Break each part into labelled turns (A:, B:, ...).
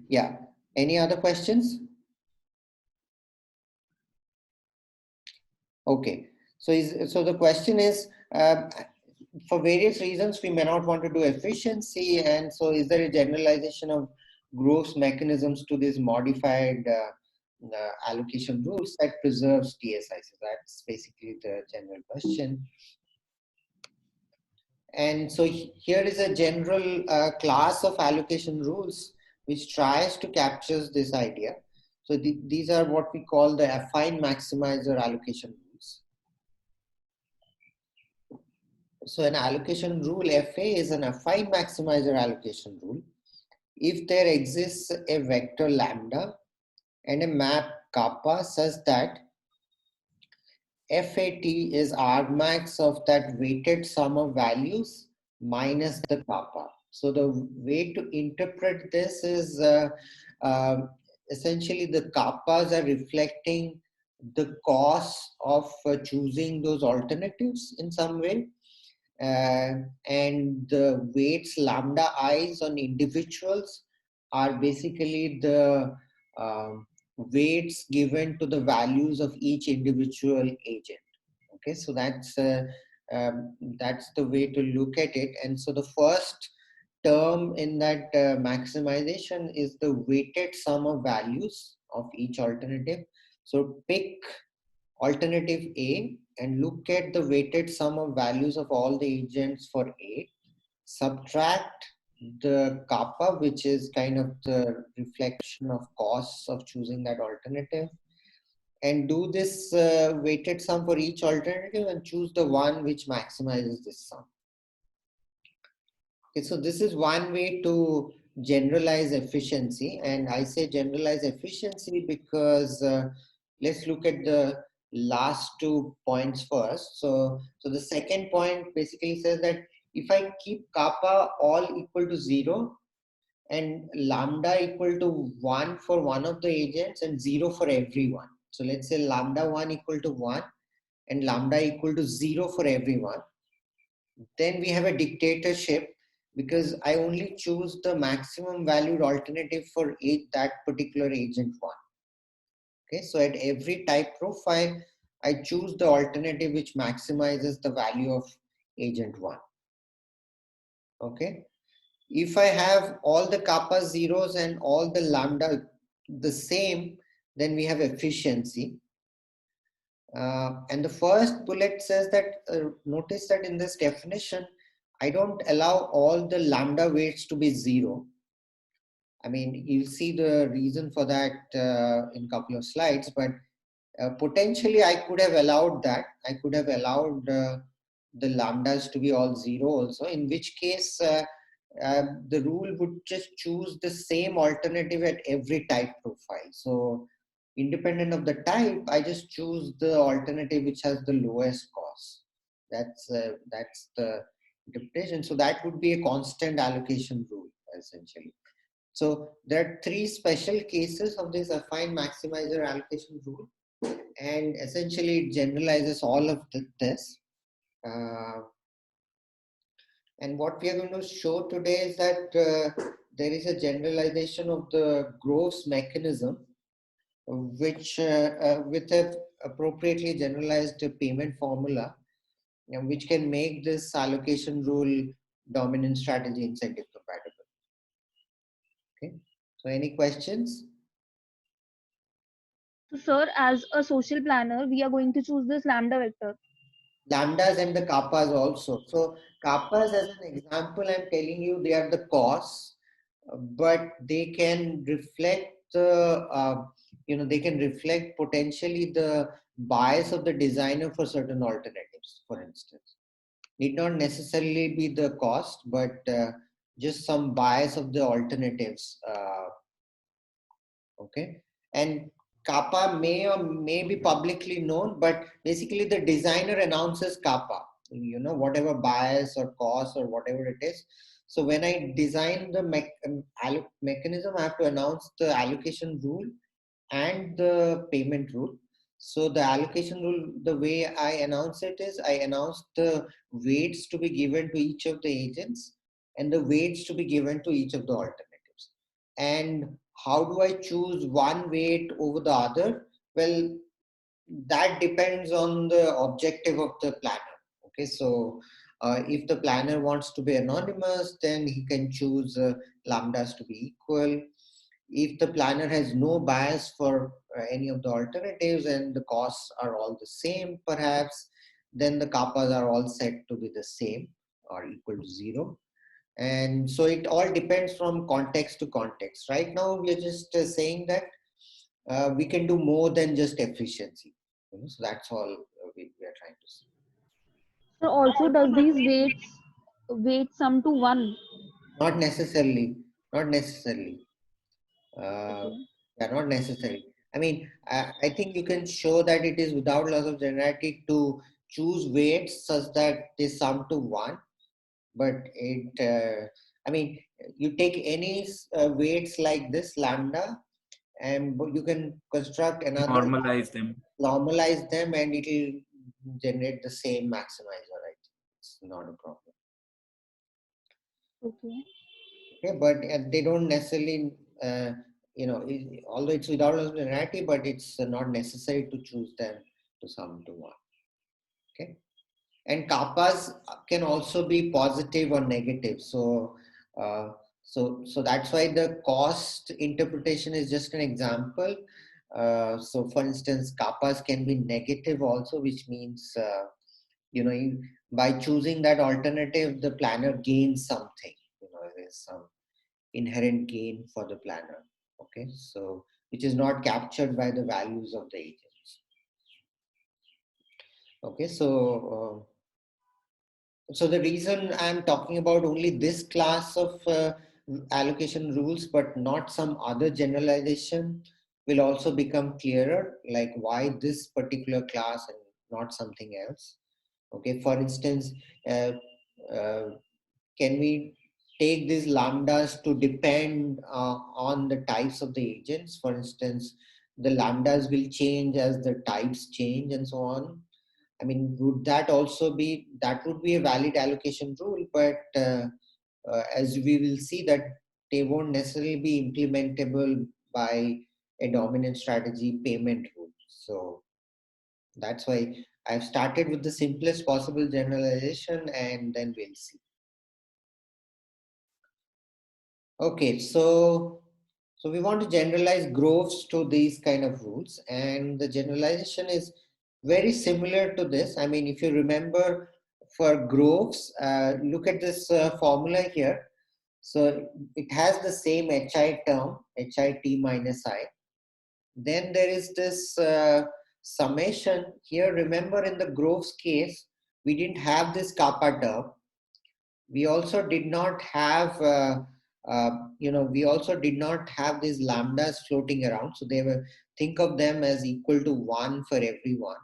A: Yeah. Any other questions? Okay. So the question is, for various reasons, we may not want to do efficiency. And so is there a generalization of Grove's mechanisms to these modified allocation rules that preserves TSI? So that's basically the general question. And so here is a general class of allocation rules which tries to capture this idea. So these are what we call the affine maximizer allocation rules. So an allocation rule FA is an affine maximizer allocation rule if there exists a vector lambda and a map kappa such that FAT is argmax of that weighted sum of values minus the kappa. So the way to interpret this is essentially the kappas are reflecting the cost of choosing those alternatives in some way. And the weights lambda i's on individuals are basically the weights given to the values of each individual agent. Okay, so that's the way to look at it. And so the first term in that maximization is the weighted sum of values of each alternative. So pick alternative A and look at the weighted sum of values of all the agents for A, subtract the kappa, which is kind of the reflection of costs of choosing that alternative, and do this weighted sum for each alternative and choose the one which maximizes this sum. Okay, so this is one way to generalize efficiency, and I say generalize efficiency because let's look at the last 2 points first. So the second point basically says that if I keep kappa all equal to 0 and lambda equal to 1 for one of the agents and 0 for everyone. So let's say lambda 1 equal to 1 and lambda equal to 0 for everyone. Then we have a dictatorship because I only choose the maximum valued alternative for that particular agent 1. Okay, so at every type profile, I choose the alternative which maximizes the value of agent 1. Okay, if I have all the kappa zeros and all the lambda the same, then we have efficiency. And the first bullet says that, notice that in this definition, I don't allow all the lambda weights to be 0. I mean, you'll see the reason for that in a couple of slides, but potentially I could have allowed that. I could have allowed the lambdas to be all 0 also, in which case the rule would just choose the same alternative at every type profile. So independent of the type, I just choose the alternative which has the lowest cost. That's the interpretation. So that would be a constant allocation rule essentially. So there are 3 special cases of this affine maximizer allocation rule, and essentially it generalizes all of this. And what we are going to show today is that there is a generalization of the Grove's mechanism, which with a appropriately generalized payment formula, which can make this allocation rule dominant strategy incentive compatible. Okay, so any questions?
B: So, sir, as a social planner, we are going to choose this lambda vector.
A: Lambdas and the kappas also. So kappas, as an example, I'm telling you, they are the costs, but they can reflect the, they can reflect potentially the bias of the designer for certain alternatives, for instance. Need not necessarily be the cost, but just some bias of the alternatives. Okay. And kappa may or may be publicly known, but basically the designer announces kappa, whatever bias or cost or whatever it is. So when I design the mechanism, I have to announce the allocation rule and the payment rule. So the allocation rule, the way I announce it is I announce the weights to be given to each of the agents and the weights to be given to each of the alternatives. And how do I choose one weight over the other? Well, that depends on the objective of the planner. Okay, so if the planner wants to be anonymous, then he can choose lambdas to be equal. If the planner has no bias for any of the alternatives and the costs are all the same, perhaps, then the kappas are all set to be the same or equal to 0. And so it all depends from context to context. Right now, we are just saying that we can do more than just efficiency. So that's all we are trying to say.
B: So also does these weights sum to 1?
A: Not necessarily. Not necessarily. Uh,
B: Okay.
A: yeah, not necessarily. I mean, I think you can show that it is without loss of generality to choose weights such that they sum to 1. But I mean, you take any weights like this lambda, and you can construct another,
C: Normalize them.
A: normalize them, and it will generate the same maximizer. Right? It's not a problem.
B: Okay.
A: Okay, but they don't necessarily, although it's without linearity, but it's not necessary to choose them to sum to 1. Okay, and kappas can also be positive or negative. Uh, so that's why the cost interpretation is just an example. So, for instance, kappas can be negative also, which means by choosing that alternative, the planner gains something. There's some inherent gain for the planner. Okay, so which is not captured by the values of the agents. Okay, so the reason I'm talking about only this class of allocation rules, but not some other generalization, will also become clearer, like why this particular class and not something else. Okay, for instance, uh, uh, can we take these lambdas to depend on the types of the agents? For instance, the lambdas will change as the types change and so on. I mean, would that also be, that would be a valid allocation rule, but as we will see that they won't necessarily be implementable by a dominant strategy payment rule. So that's why I've started with the simplest possible generalization, and then we'll see. Okay, so we want to generalize groves to these kind of rules, and the generalization is very similar to this. I mean, if you remember for groves, look at this formula here. So it has the same HI term, HIT minus I. Then there is this summation here. Remember in the groves case, we didn't have this kappa term. We also did not have we also did not have these lambdas floating around, so they were, think of them as equal to 1 for everyone.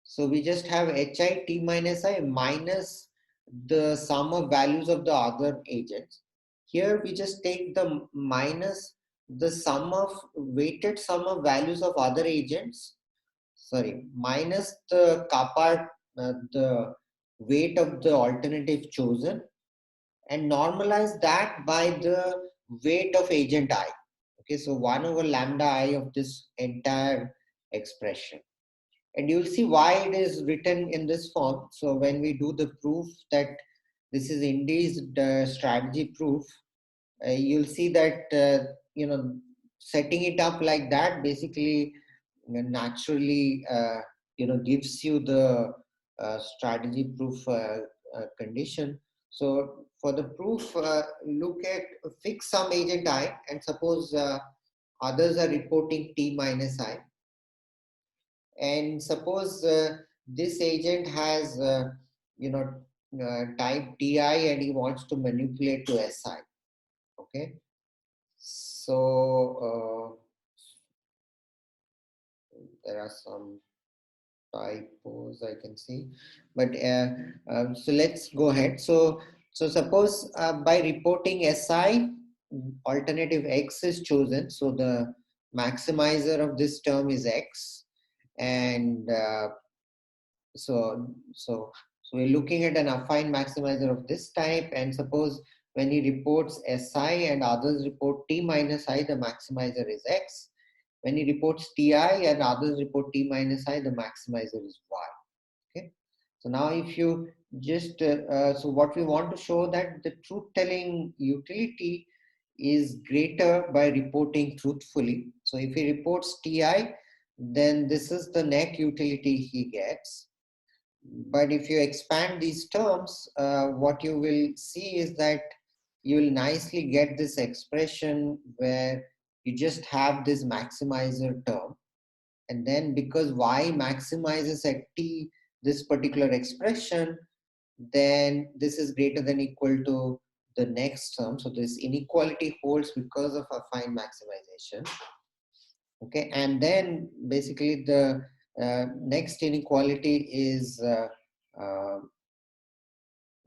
A: So we just have HI T minus I minus the sum of values of the other agents. Here we just take the minus the sum of weighted sum of values of other agents, sorry, minus the kappa, the weight of the alternative chosen, and normalize that by the weight of agent I. Okay, so 1 over lambda I of this entire expression. And you'll see why it is written in this form. So when we do the proof that this is Indy's strategy proof, you'll see that, setting it up like that basically naturally, gives you the strategy proof condition. So for the proof, look at, fix some agent I, and suppose others are reporting T minus I. And suppose this agent has, type Ti, and he wants to manipulate to Si. Okay. So there are some typos I can see, but so let's go ahead. So suppose by reporting Si, alternative X is chosen. So the maximizer of this term is X, and so we're looking at an affine maximizer of this type, and suppose When he reports SI and others report T minus I, the maximizer is X. When he reports TI and others report T minus I, the maximizer is Y. Okay. So now if you just, so what we want to show that the truth telling utility is greater by reporting truthfully. So if he reports TI, then this is the net utility he gets. But if you expand these terms, what you will see is that you will nicely get this expression where you just have this maximizer term. And then because y maximizes at t this particular expression, then this is greater than equal to the next term. So this inequality holds because of affine maximization. Okay, and then basically the next inequality is uh,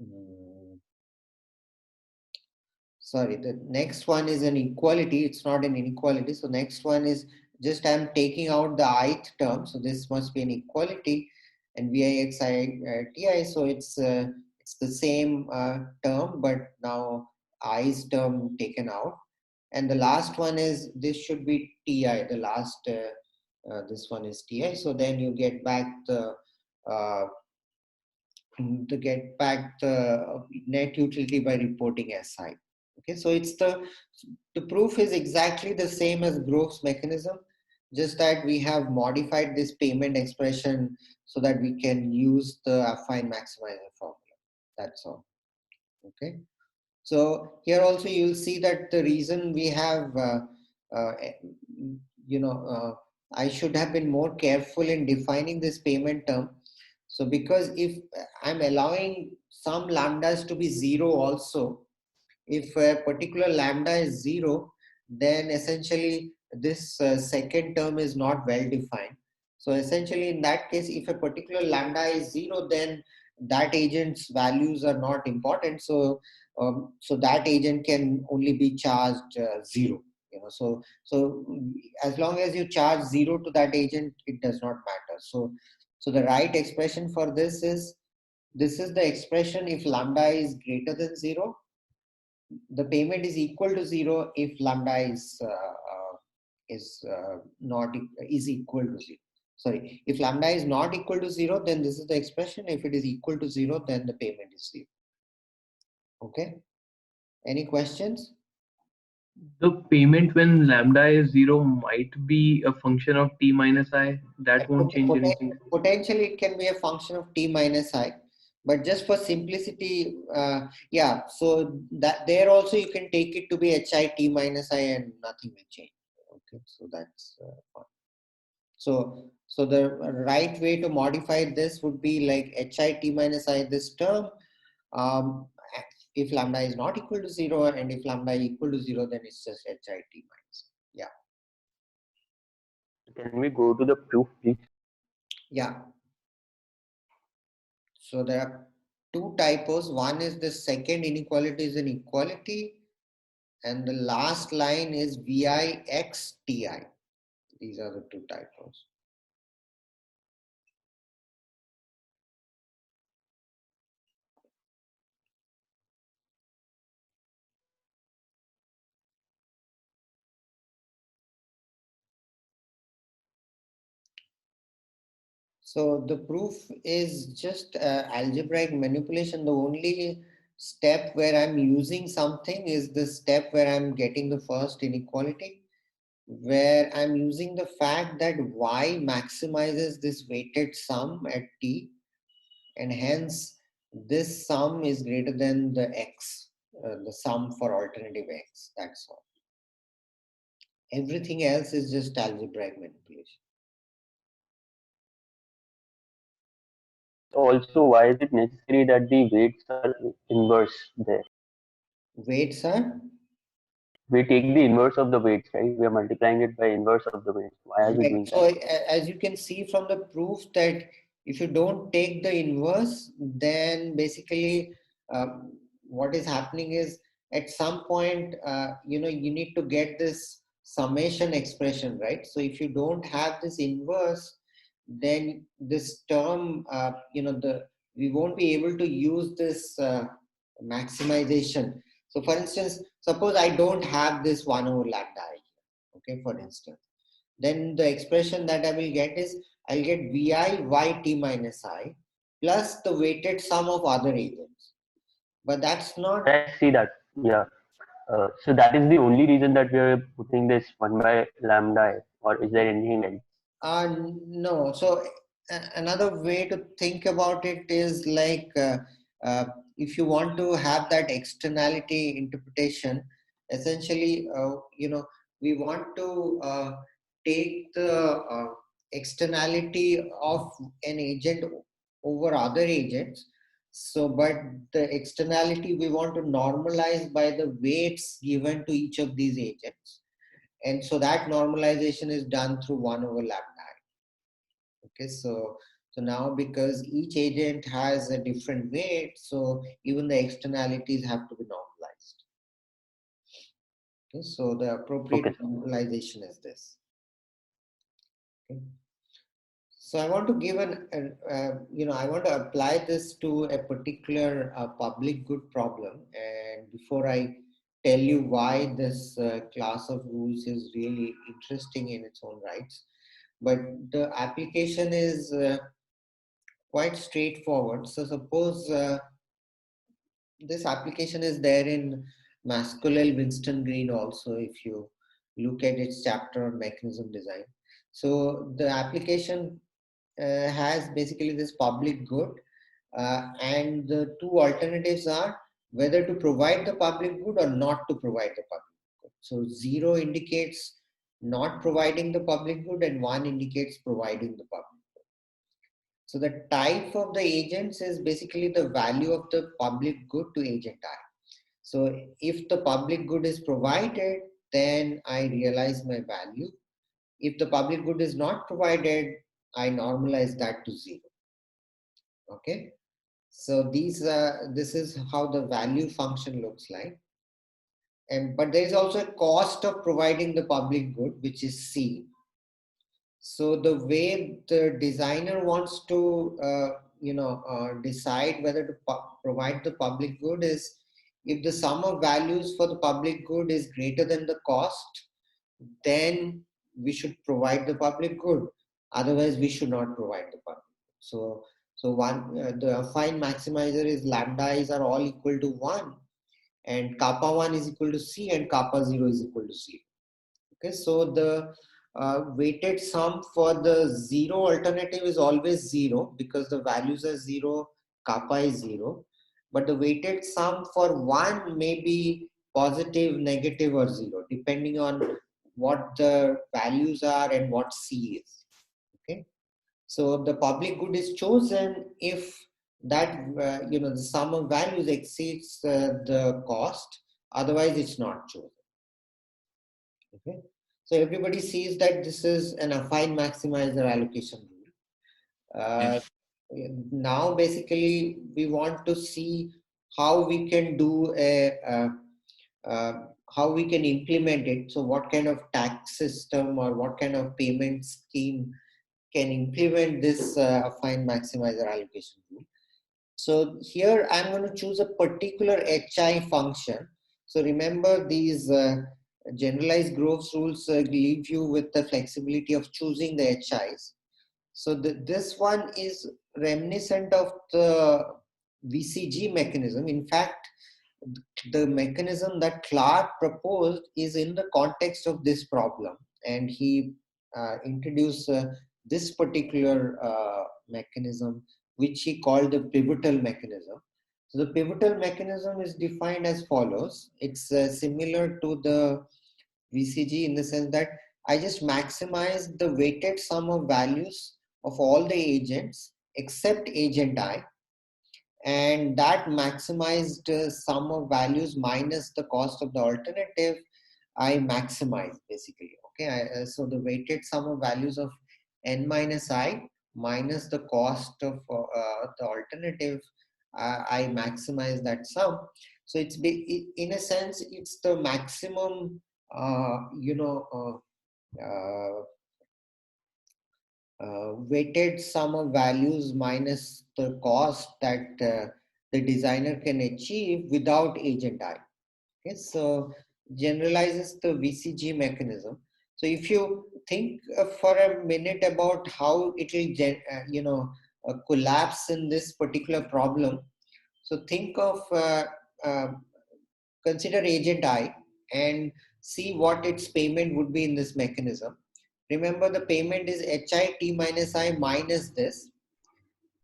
A: mm, sorry, the next one is an equality. It's not an inequality. So next one is just I'm taking out the ith term. So this must be an equality, and VIXI TI. So it's the same term, but now i's term taken out. And the last one is this should be TI. The last this one is TI. So then you get back the uh, net utility by reporting SI. Okay, so it's the proof is exactly the same as Grove's mechanism, just that we have modified this payment expression so that we can use the affine maximizer formula. That's all. Okay. So here also you'll see that the reason we have, uh, you know, I should have been more careful in defining this payment term. So because if I'm allowing some lambdas to be zero also, if a particular lambda is zero, then essentially this second term is not well defined. So essentially in that case, if a particular lambda is zero, then that agent's values are not important. So that agent can only be charged zero. So as long as you charge zero to that agent, it does not matter. So the right expression for this is the expression if lambda is greater than zero, the payment is equal to zero if lambda not is equal to zero. Sorry, if lambda is not equal to zero, then this is the expression. If it is equal to zero, then the payment is zero. Okay. Any questions?
C: The payment when lambda is zero might be a function of t minus I. That won't change anything.
A: Potentially, it can be a function of t minus I, but just for simplicity, yeah. So that there also you can take it to be hi t minus I, and nothing will change. Okay, so that's fine. So the right way to modify this would be like hi t minus I this term. Um, if lambda is not equal to zero, and if lambda is equal to zero, then it's just hi t minus. Yeah.
D: Can we go to the proof, please?
A: Yeah. So there are two typos. One is the second inequality is an equality, and the last line is VIXTI. These are the two typos. So the proof is just algebraic manipulation. The only step where I'm using something is the step where I'm getting the first inequality, where I'm using the fact that y maximizes this weighted sum at t, and hence this sum is greater than the x, the sum for alternative x. That's all. Everything else is just algebraic manipulation.
D: Also, why is it necessary that the weights are inverse there?
A: Weights are?
D: We take the inverse of the weights, right? We are multiplying it by inverse of the weights. Why are we
A: Right.
D: doing
A: So
D: that?
A: as you can see from the proof that if you don't take the inverse, then basically what is happening is at some point, you need to get this summation expression, right? So if you don't have this inverse, then this term, we won't be able to use this maximization. So for instance, suppose I don't have this 1 over lambda I here, okay, for instance. Then the expression that I will get is, I'll get Vi y t minus I plus the weighted sum of other agents. But that's not...
D: I see that. Yeah. So that is the only reason that we are putting this 1 by lambda I, or is there anything else?
A: No. So another way to think about it is like, uh, if you want to have that externality interpretation, essentially, we want to take the externality of an agent over other agents. So, but the externality we want to normalize by the weights given to each of these agents. And so that normalization is done through 1 over lambda. Okay, so now because each agent has a different weight, so even the externalities have to be normalized. Okay, so the appropriate normalization is this. Okay. So I want to give I want to apply this to a particular public good problem. And before I tell you why this class of rules is really interesting in its own rights, but the application is quite straightforward. So suppose this application is there in Mascolell Winston Green also, if you look at its chapter on mechanism design. So the application has basically this public good, and the two alternatives are whether to provide the public good or not to provide the public good. So 0 indicates not providing the public good and 1 indicates providing the public. So the type of the agents is basically the value of the public good to agent I. So if the public good is provided, then I realize my value. If the public good is not provided, I normalize that to 0. Okay. So this is how the value function looks like. But there is also a cost of providing the public good, which is C. So the way the designer wants to, decide whether to provide the public good is, if the sum of values for the public good is greater than the cost, then we should provide the public good. Otherwise, we should not provide the public good. So the affine maximizer is lambda i's are all equal to 1, and kappa 1 is equal to C, and kappa 0 is equal to 0. Okay, so the weighted sum for the 0 alternative is always 0 because the values are 0, kappa is 0. But the weighted sum for 1 may be positive, negative, or 0, depending on what the values are and what C is. Okay, so the public good is chosen if that the sum of values exceeds the cost. Otherwise, it's not chosen. Okay. So everybody sees that this is an affine maximizer allocation rule. Now, basically, we want to see how we can do how we can implement it. So what kind of tax system or what kind of payment scheme can implement this affine maximizer allocation rule. So here I'm going to choose a particular HI function. So remember, these generalized Groves rules leave you with the flexibility of choosing the HIs. So this one is reminiscent of the VCG mechanism. In fact, the mechanism that Clark proposed is in the context of this problem, and he introduced this particular mechanism, which he called the pivotal mechanism. So the pivotal mechanism is defined as follows. It's similar to the VCG in the sense that I just maximize the weighted sum of values of all the agents except agent I, and that maximized sum of values minus the cost of the alternative, I maximize basically. Okay, so the weighted sum of values of n minus I minus the cost of the alternative, I maximize that sum. So it's in a sense it's the maximum weighted sum of values minus the cost that the designer can achieve without agent I. Okay, so generalizes the VCG mechanism. So if you think for a minute about how it will, collapse in this particular problem. So think of uh, consider agent I and see what its payment would be in this mechanism. Remember, the payment is HI T minus I minus this.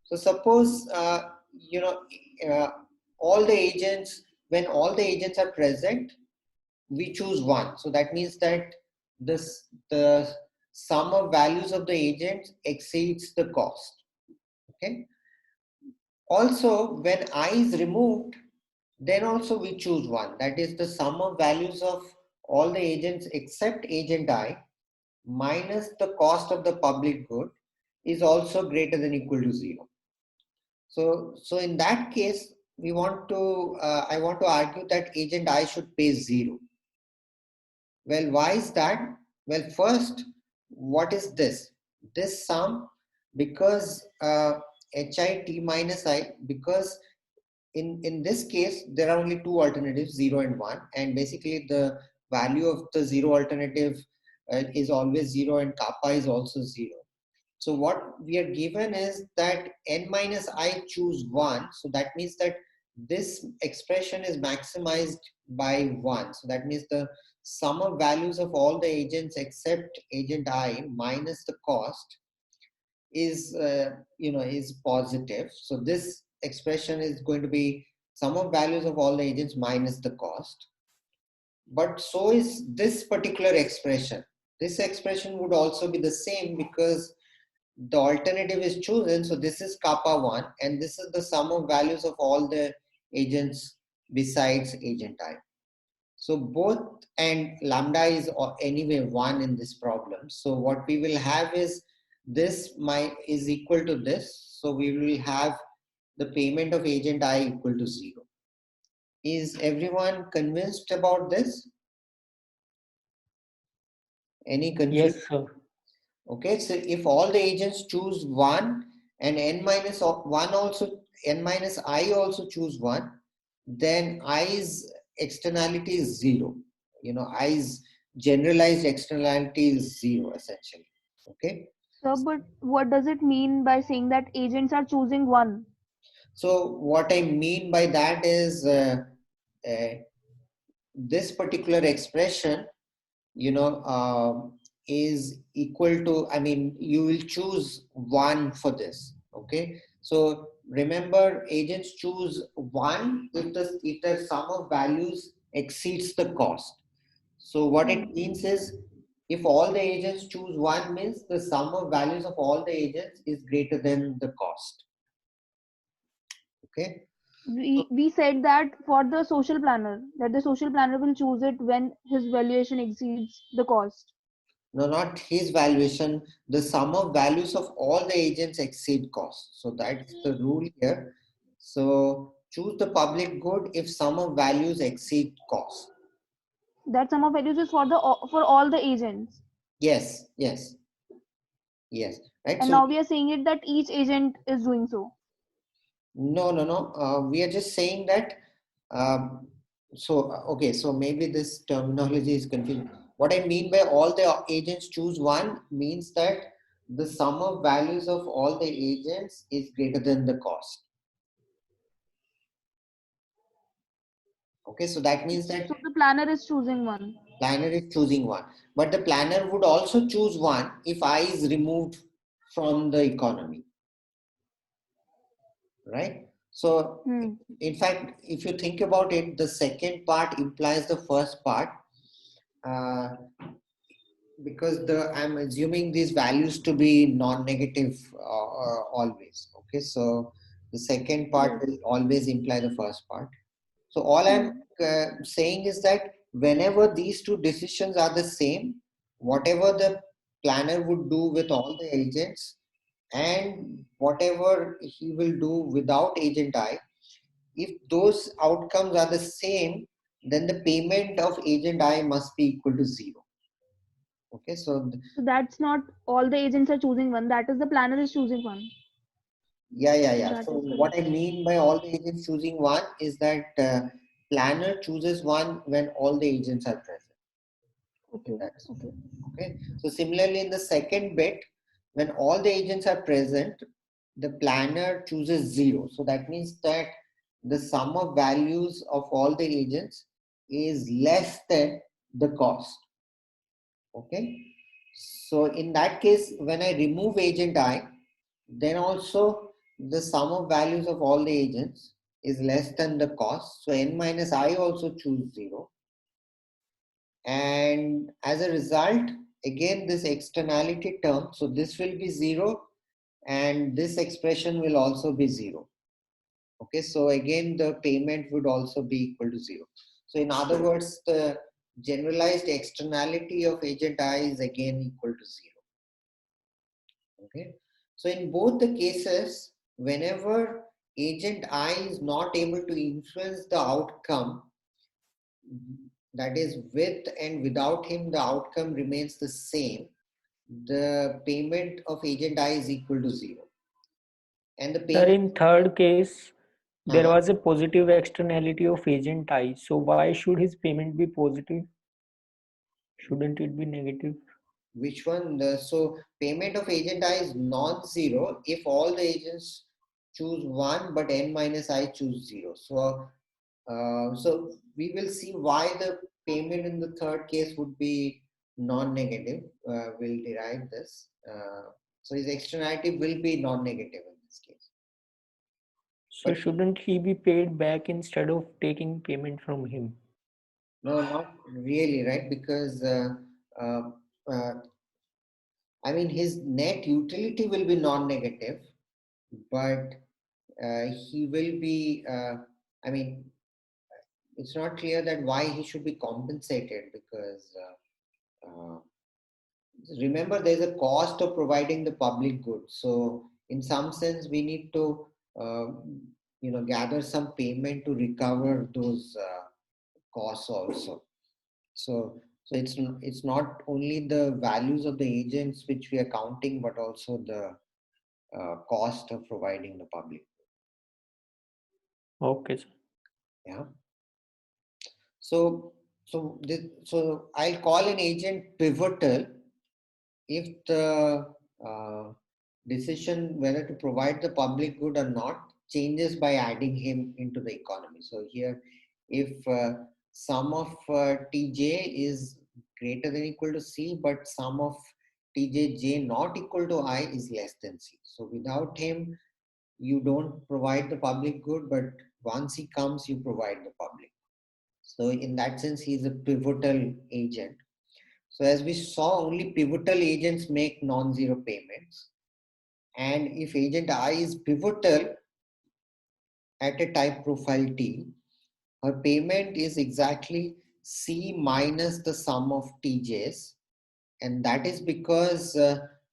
A: So suppose, uh, all the agents, when all the agents are present, we choose one. So that means that the sum of values of the agents exceeds the cost. Okay. Also, when I is removed, then also we choose one. That is, the sum of values of all the agents except agent I minus the cost of the public good is also greater than equal to 0. So in that case, I want to argue that agent I should pay 0. Well, why is that? Well, first, what is this? This sum, because HI minus I, because in this case, there are only two alternatives, 0 and 1. And basically, the value of the 0 alternative is always 0 and kappa is also 0. So what we are given is that n minus I choose 1. So that means that this expression is maximized by 1. So that means the sum of values of all the agents except agent I minus the cost is, is positive. So this expression is going to be sum of values of all the agents minus the cost. But so is this particular expression. This expression would also be the same because the alternative is chosen. So this is kappa 1 and this is the sum of values of all the agents besides agent I. So both, and lambda is anyway 1 in this problem. So what we will have is this is equal to this. So we will have the payment of agent I equal to 0. Is everyone convinced about this? Any confusion?
E: Yes, sir.
A: Okay, so if all the agents choose 1 and n minus 1 also, n minus I also choose 1, then I's externality is 0. I's generalized externality is 0 essentially. Okay.
B: Sir, but what does it mean by saying that agents are choosing one?
A: So what I mean by that is uh, this particular expression, is equal to, I mean, you will choose 1 for this. Okay. So remember, agents choose 1 if the sum of values exceeds the cost. So what it means is, if all the agents choose 1 means the sum of values of all the agents is greater than the cost. Okay.
B: We said that for the social planner, that the social planner will choose it when his valuation exceeds the cost.
A: No, not his valuation. The sum of values of all the agents exceed cost. So that's the rule here. So choose the public good if sum of values exceed cost.
B: That sum of values is for all the agents.
A: Yes, yes, yes. Right.
B: And
A: So
B: now we are saying it that each agent is doing so.
A: no. We are just saying that. Okay. So maybe this terminology is confusing. What I mean by all the agents choose 1 means that the sum of values of all the agents is greater than the cost. Okay, so that means that
B: So the planner is choosing one.
A: planner is choosing 1, but the planner would also choose 1 if I is removed from the economy, right? So in fact, if you think about it, the second part implies the first part, uh, because I'm assuming these values to be non-negative always. Okay, so the second part will always imply the first part. So all I'm saying is that whenever these two decisions are the same, whatever the planner would do with all the agents and whatever he will do without agent I, if those outcomes are the same, then the payment of agent I must be equal to 0. Okay, so
B: So that's not all the agents are choosing one. That is the planner is choosing one.
A: yeah.
B: That
A: So
B: is
A: what
B: correct.
A: I mean by all the agents choosing 1 is that planner chooses 1 when all the agents are present.
B: Okay.
A: That's
B: Okay.
A: okay. So similarly, in the second bit, when all the agents are present, the planner chooses 0. So that means that the sum of values of all the agents is less than the cost. Okay. So in that case, when I remove agent I, then also the sum of values of all the agents is less than the cost. So n minus I also choose 0. And as a result, again, this externality term, so this will be 0 and this expression will also be 0. Okay, so again, the payment would also be equal to 0. So in other words, the generalized externality of agent I is again equal to 0. Okay, so in both the cases, whenever agent I is not able to influence the outcome, that is, with and without him, the outcome remains the same. The payment of agent I is equal to 0. And the
E: Sir,
A: payment.
E: in third case, there
A: Uh-huh.
E: was a positive externality of agent I. So why should his payment be positive? Shouldn't it be negative?
A: Which one? So payment of agent I is non-zero if all the agents choose 1 but n minus I choose 0. So we will see why the payment in the third case would be non-negative. We'll derive this. So his externality will be non-negative in this case.
E: So
A: But
E: shouldn't he be paid back instead of taking payment from him?
A: no, not really, right? Because uh, uh, I mean, his net utility will be non-negative, but he will be, I mean, it's not clear that why he should be compensated because remember there's a cost of providing the public good. So in some sense, we need to, uh, gather some payment to recover those costs also. So it's not only the values of the agents which we are counting, but also the cost of providing the public.
E: Okay, sir.
A: Yeah. So I'll call an agent pivotal if the decision whether to provide the public good or not changes by adding him into the economy. So here, if sum of Tj is greater than equal to C, but sum of Tj not equal to I is less than C. So without him, you don't provide the public good, but once he comes, you provide the public. So in that sense, he is a pivotal agent. So as we saw, only pivotal agents make non-zero payments. And if agent I is pivotal at a type profile T, her payment is exactly C minus the sum of Tj's. And that is because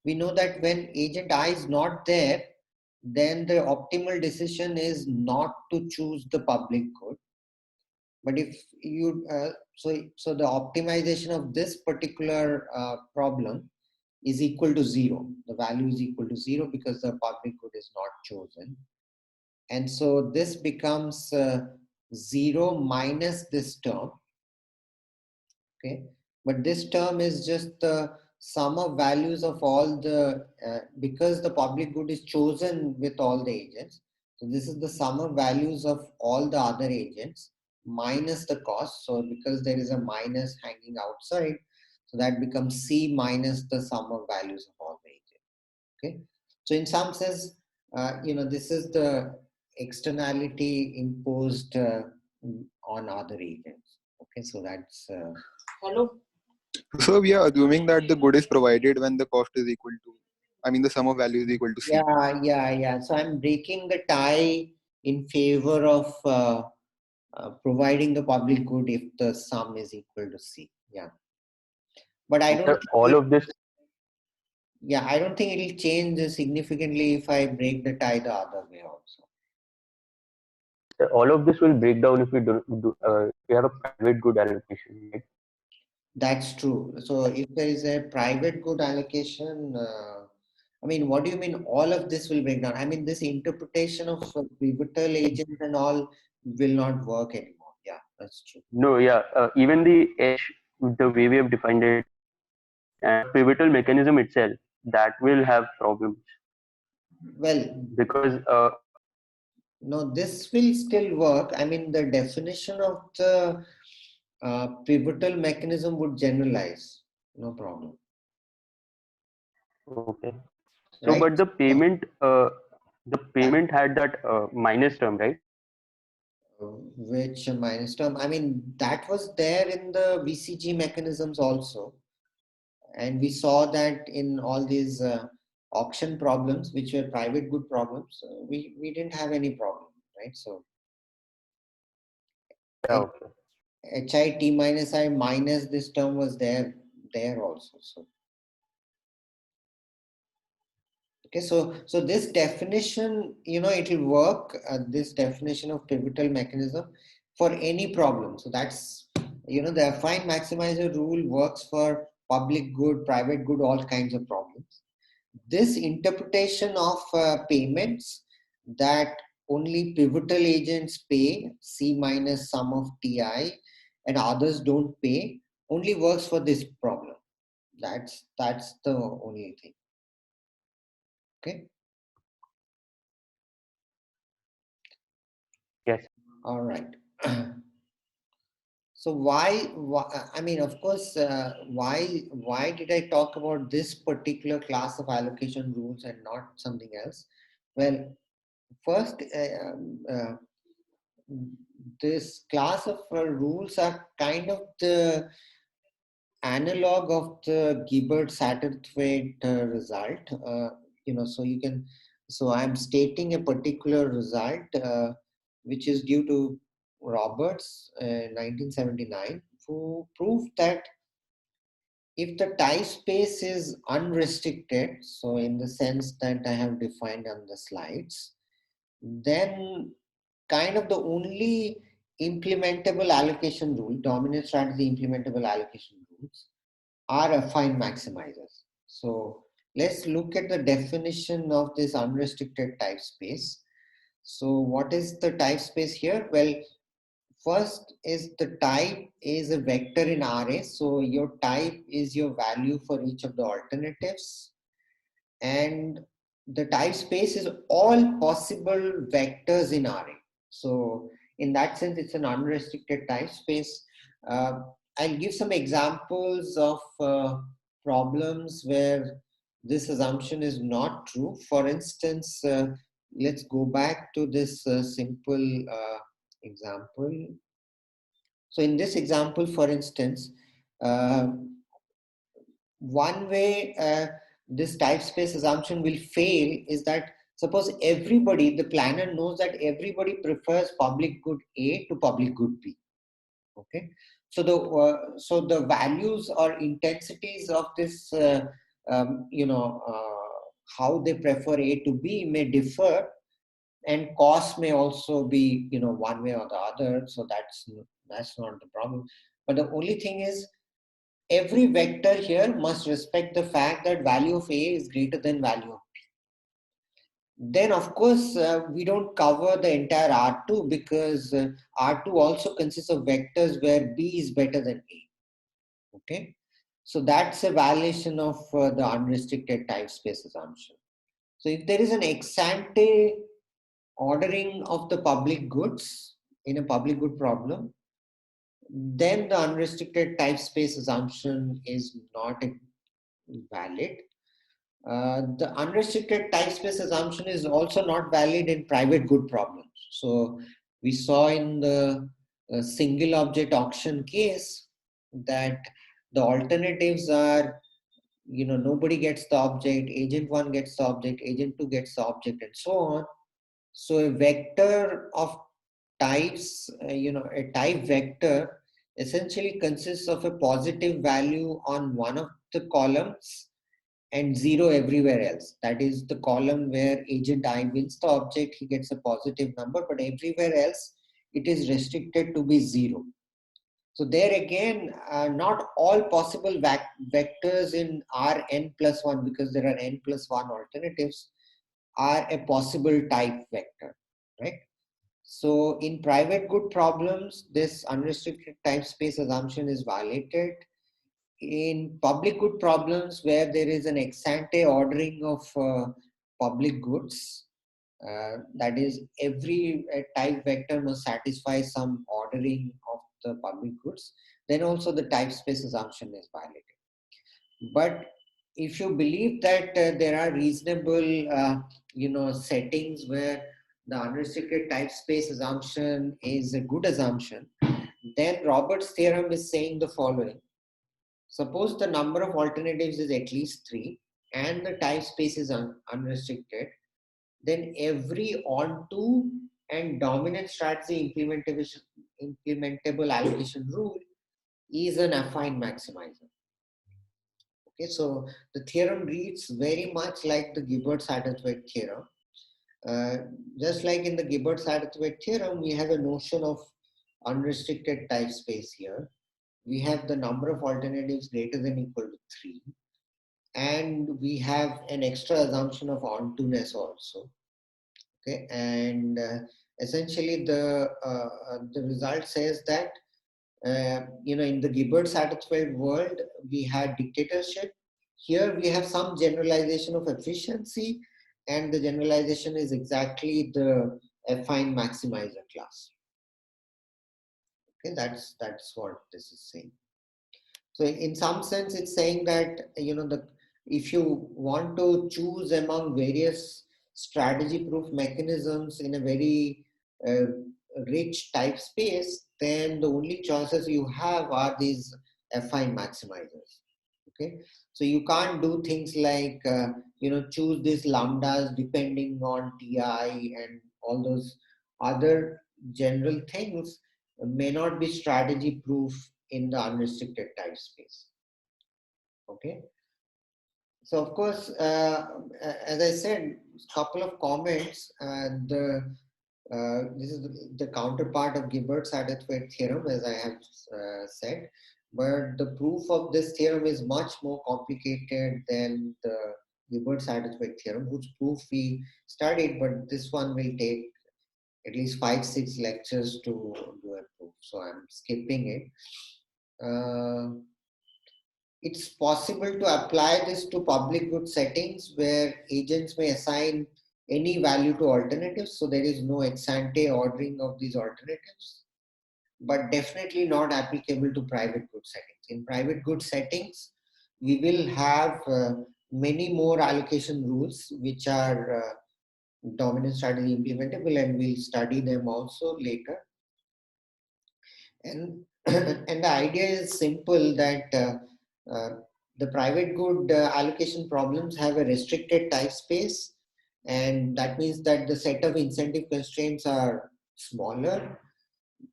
A: we know that when agent I is not there, then the optimal decision is not to choose the public good. But if you, so the optimization of this particular problem is equal to 0. The value is equal to 0 because the public good is not chosen. And so this becomes 0 minus this term. Okay. But this term is just the sum of values of all the, because the public good is chosen with all the agents. So this is the sum of values of all the other agents minus the cost. So because there is a minus hanging outside, so that becomes C minus the sum of values of all the agents. Okay. So in some sense, this is the externality imposed on other agents. Okay. So that's, hello.
F: So we are assuming that the good is provided when the cost is equal to, I mean, the sum of value is equal to C.
A: Yeah. So I'm breaking the tie in favor of providing the public good if the sum is equal to C. Yeah. But I don't
D: Sir, all of this,
A: I don't think it'll change significantly if I break the tie the other way also.
D: all of this will break down if we we have a private good allocation, right?
A: That's true. So if there is a private good allocation, I mean, what do you mean all of this will break down? I mean, this interpretation of pivotal agent and all will not work anymore. Yeah. That's true.
D: No, yeah, even the H, the way we have defined it, and pivotal mechanism itself, that will have problems
A: Well,
D: because
A: no, this will still work. I mean, the definition of the pivotal mechanism would generalize. No problem.
D: okay. So,
A: Right?
D: but the payment had that minus term, right?
A: Which minus term? I mean, that was there in the BCG mechanisms also. And we saw that in all these auction problems, which were private good problems, we didn't have any problem, right? So
D: Yeah, okay.
A: HI minus I minus this term was there also. So okay, so this definition, it will work. This definition of pivotal mechanism for any problem. So that's the affine maximizer rule works for public good, private good, all kinds of problems. This interpretation of payments that only pivotal agents pay C minus sum of TI and others don't pay only works for this problem. That's the only thing. Okay.
D: Yes.
A: All right. So why I mean, of course, why did I talk about this particular class of allocation rules and not something else? Well, first, this class of rules are kind of the analog of the Gilbert-Satterthwaite result. So I'm stating a particular result which is due to Roberts, 1979, who proved that if the type space is unrestricted, so in the sense that I have defined on the slides, then kind of the only implementable allocation rule, dominant strategy implementable allocation rules, are affine maximizers. So let's look at the definition of this unrestricted type space. So what is the type space here? Well, first is the type is a vector in RA. So your type is your value for each of the alternatives. And the type space is all possible vectors in RA. So in that sense, it's an unrestricted type space. I'll give some examples of problems where this assumption is not true. For instance, let's go back to this simple example. So in this example, for instance, uh, one way this type space assumption will fail is that suppose everybody, the planner knows that everybody prefers public good A to public good B. Okay, so the values or intensities of this, how they prefer A to B may differ, and cost may also be one way or the other. So that's not the problem. But the only thing is, every vector here must respect the fact that value of A is greater than value of B. Then of course, we don't cover the entire R2 because R2 also consists of vectors where B is better than A. Okay. So that's a violation of the unrestricted type space assumption. So if there is an ex ante ordering of the public goods in a public good problem, then the unrestricted type space assumption is not valid. The unrestricted type space assumption is also not valid in private good problems. So we saw in the single object auction case that the alternatives are, nobody gets the object, agent 1 gets the object, agent 2 gets the object, and so on. So a vector of types, a type vector essentially consists of a positive value on one of the columns and 0 everywhere else. That is the column where agent I wins the object, he gets a positive number, but everywhere else it is restricted to be 0. So there again, not all possible vectors in Rn plus 1, because there are n plus 1 alternatives, are a possible type vector, right? So in private good problems, this unrestricted type space assumption is violated. In public good problems, where there is an ex ante ordering of public goods, that is, every type vector must satisfy some ordering of the public goods, then also the type space assumption is violated. But if you believe that there are reasonable, settings where the unrestricted type space assumption is a good assumption, then Robert's theorem is saying the following. Suppose the number of alternatives is at least 3 and the type space is unrestricted, then every onto and dominant strategy implementable allocation rule is an affine maximizer. Okay, so the theorem reads very much like the Gilbert-Satterthwaite theorem. Just like in the Gilbert-Satterthwaite theorem, we have a notion of unrestricted type space here. We have the number of alternatives greater than equal to 3. And we have an extra assumption of onto-ness also. Okay, and essentially the result says that in the Gilbert-Satterthwaite world, we had dictatorship. Here we have some generalization of efficiency, and the generalization is exactly the affine maximizer class. Okay, that's what this is saying. So in some sense, it's saying that if you want to choose among various strategy-proof mechanisms in a very rich type space, then the only choices you have are these affine maximizers. Okay, so you can't do things like choose these lambdas depending on TI and all those other general things may not be strategy proof in the unrestricted type space. Okay. So of course, as I said, a couple of comments. This is the counterpart of Gilbert-Satterthwaite theorem, as I have said. But the proof of this theorem is much more complicated than the Gilbert-Satterthwaite theorem, whose proof we studied. But this one will take at least 5-6 lectures to do a proof. So I'm skipping it. It's possible to apply this to public good settings where agents may assign any value to alternatives. So there is no ex ante ordering of these alternatives, but definitely not applicable to private good settings. In private good settings, we will have many more allocation rules which are dominant strategy implementable, and we'll study them also later. And, and the idea is simple that the private good allocation problems have a restricted type space, and that means that the set of incentive constraints are smaller.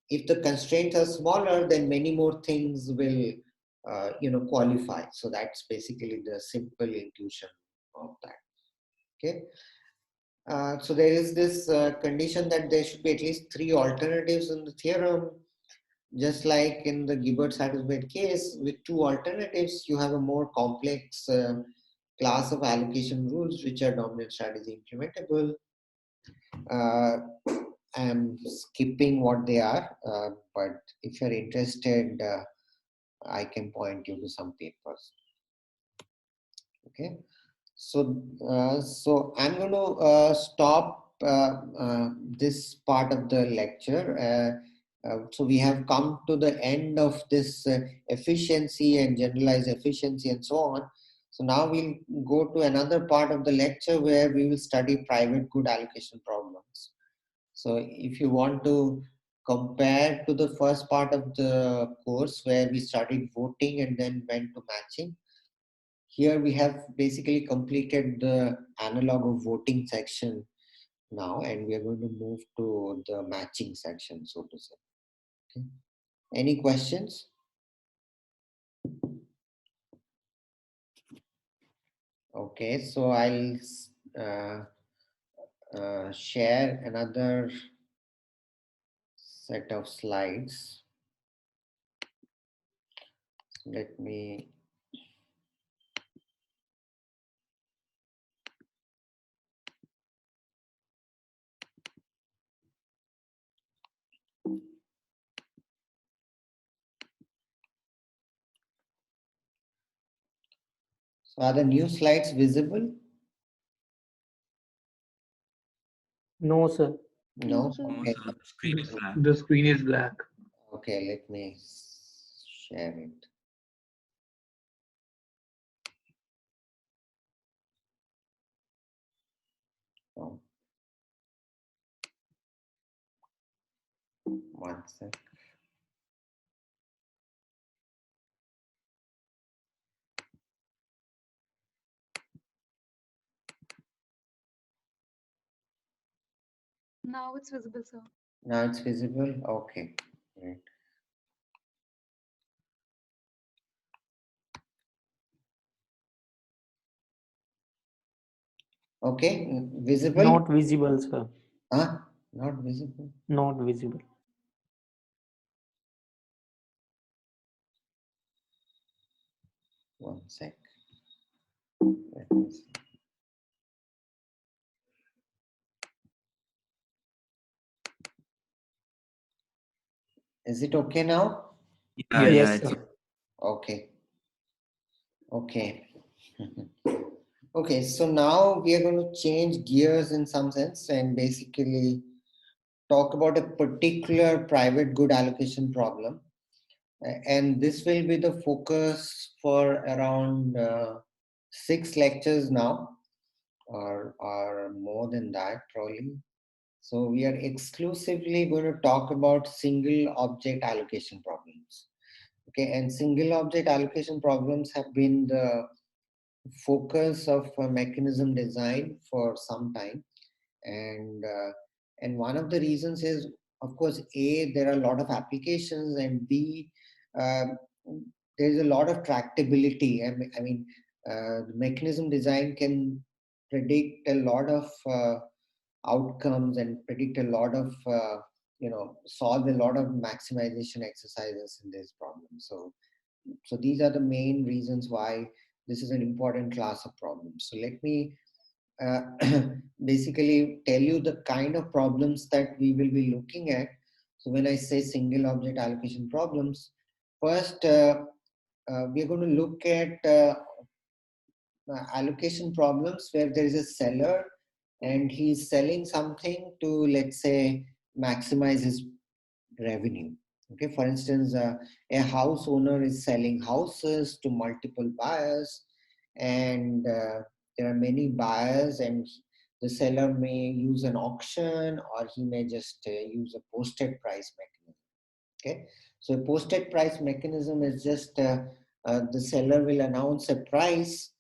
A: If the constraints are smaller, then many more things will qualify. So that's basically the simple intuition of that. Okay. So there is this condition that there should be at least 3 alternatives in the theorem. Just like in the Gilbert-Satterthwaite case, with 2 alternatives, you have a more complex class of allocation rules which are dominant strategy implementable. I'm skipping what they are, but if you're interested, I can point you to some papers. Okay, so I'm going to stop this part of the lecture. So we have come to the end of this efficiency and generalized efficiency and so on. So now we'll go to another part of the lecture where we will study private good allocation problems. So if you want to compare to the first part of the course where we studied voting and then went to matching, here we have basically completed the analog of voting section now, and we are going to move to the matching section, so to say. Okay. Any questions? Okay, so I'll share another set of slides. Let me So are the new slides visible?
E: No, sir.
A: No?
B: sir.
A: Okay.
G: Screen is black.
C: The screen is black.
A: Okay, let me share it. Oh. One sec.
H: Now it's visible, sir.
A: Now it's visible? Okay. Right. Okay, visible?
E: Not visible, sir.
A: Huh? Not visible.
E: Not visible.
A: One sec. Let me see. Is it okay now?
G: Yeah,
C: Yes.
G: yeah,
E: Yes,
G: it's
E: sir.
A: Okay. Okay. Okay, so now we are going to change gears in some sense and basically talk about a particular private good allocation problem. And this will be the focus for around 6 lectures now, or more than that probably. So we are exclusively going to talk about single object allocation problems. Okay, and single object allocation problems have been the focus of mechanism design for some time, and one of the reasons is, of course, a, there are a lot of applications, and b, uh, there's a lot of tractability. I mean, the mechanism design can predict a lot of outcomes and predict a lot of solve a lot of maximization exercises in this problem. So these are the main reasons why this is an important class of problems. So let me uh, basically tell you the kind of problems that we will be looking at. So when I say single object allocation problems, first we are going to look at allocation problems where there is a seller and he's selling something to, let's say, maximize his revenue. Okay, for instance, a house owner is selling houses to multiple buyers, and there are many buyers, and the seller may use an auction, or he may just use a posted price mechanism. Okay, so a posted price mechanism is just the seller will announce a price,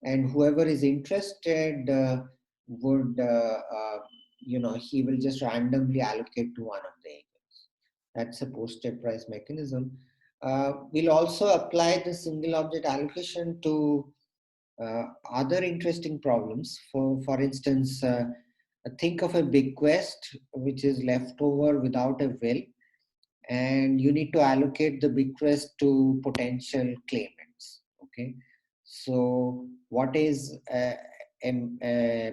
A: and whoever is interested would he will just randomly allocate to one of the agents. That's a posted price mechanism. We'll also apply the single object allocation to other interesting problems. For instance, think of a bequest which is left over without a will, and you need to allocate the bequest to potential claimants. Okay, so what is a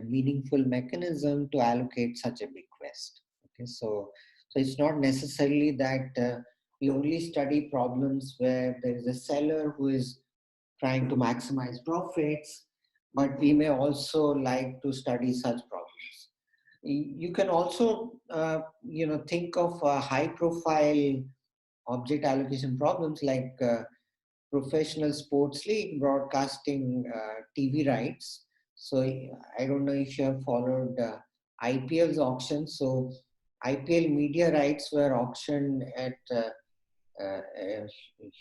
A: meaningful mechanism to allocate such a bequest? Okay, so it's not necessarily that we only study problems where there is a seller who is trying to maximize profits, but we may also like to study such problems. You can also think of high profile object allocation problems like professional sports league broadcasting TV rights. So I don't know if you have followed IPL's auction. So IPL media rights were auctioned at a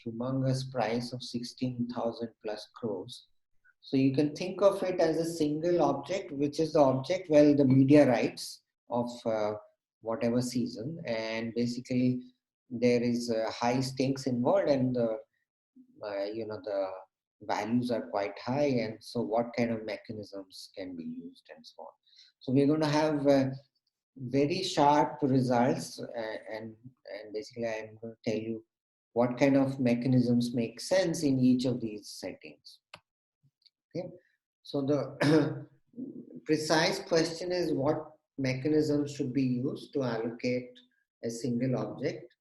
A: humongous price of 16,000 plus crores. So you can think of it as a single object, which is the object, well, the media rights of whatever season. And basically there is high stakes involved, and the values are quite high. And so what kind of mechanisms can be used and so on. So we're going to have very sharp results, and basically I'm going to tell you what kind of mechanisms make sense in each of these settings. Okay, so the precise question is, what mechanisms should be used to allocate a single object?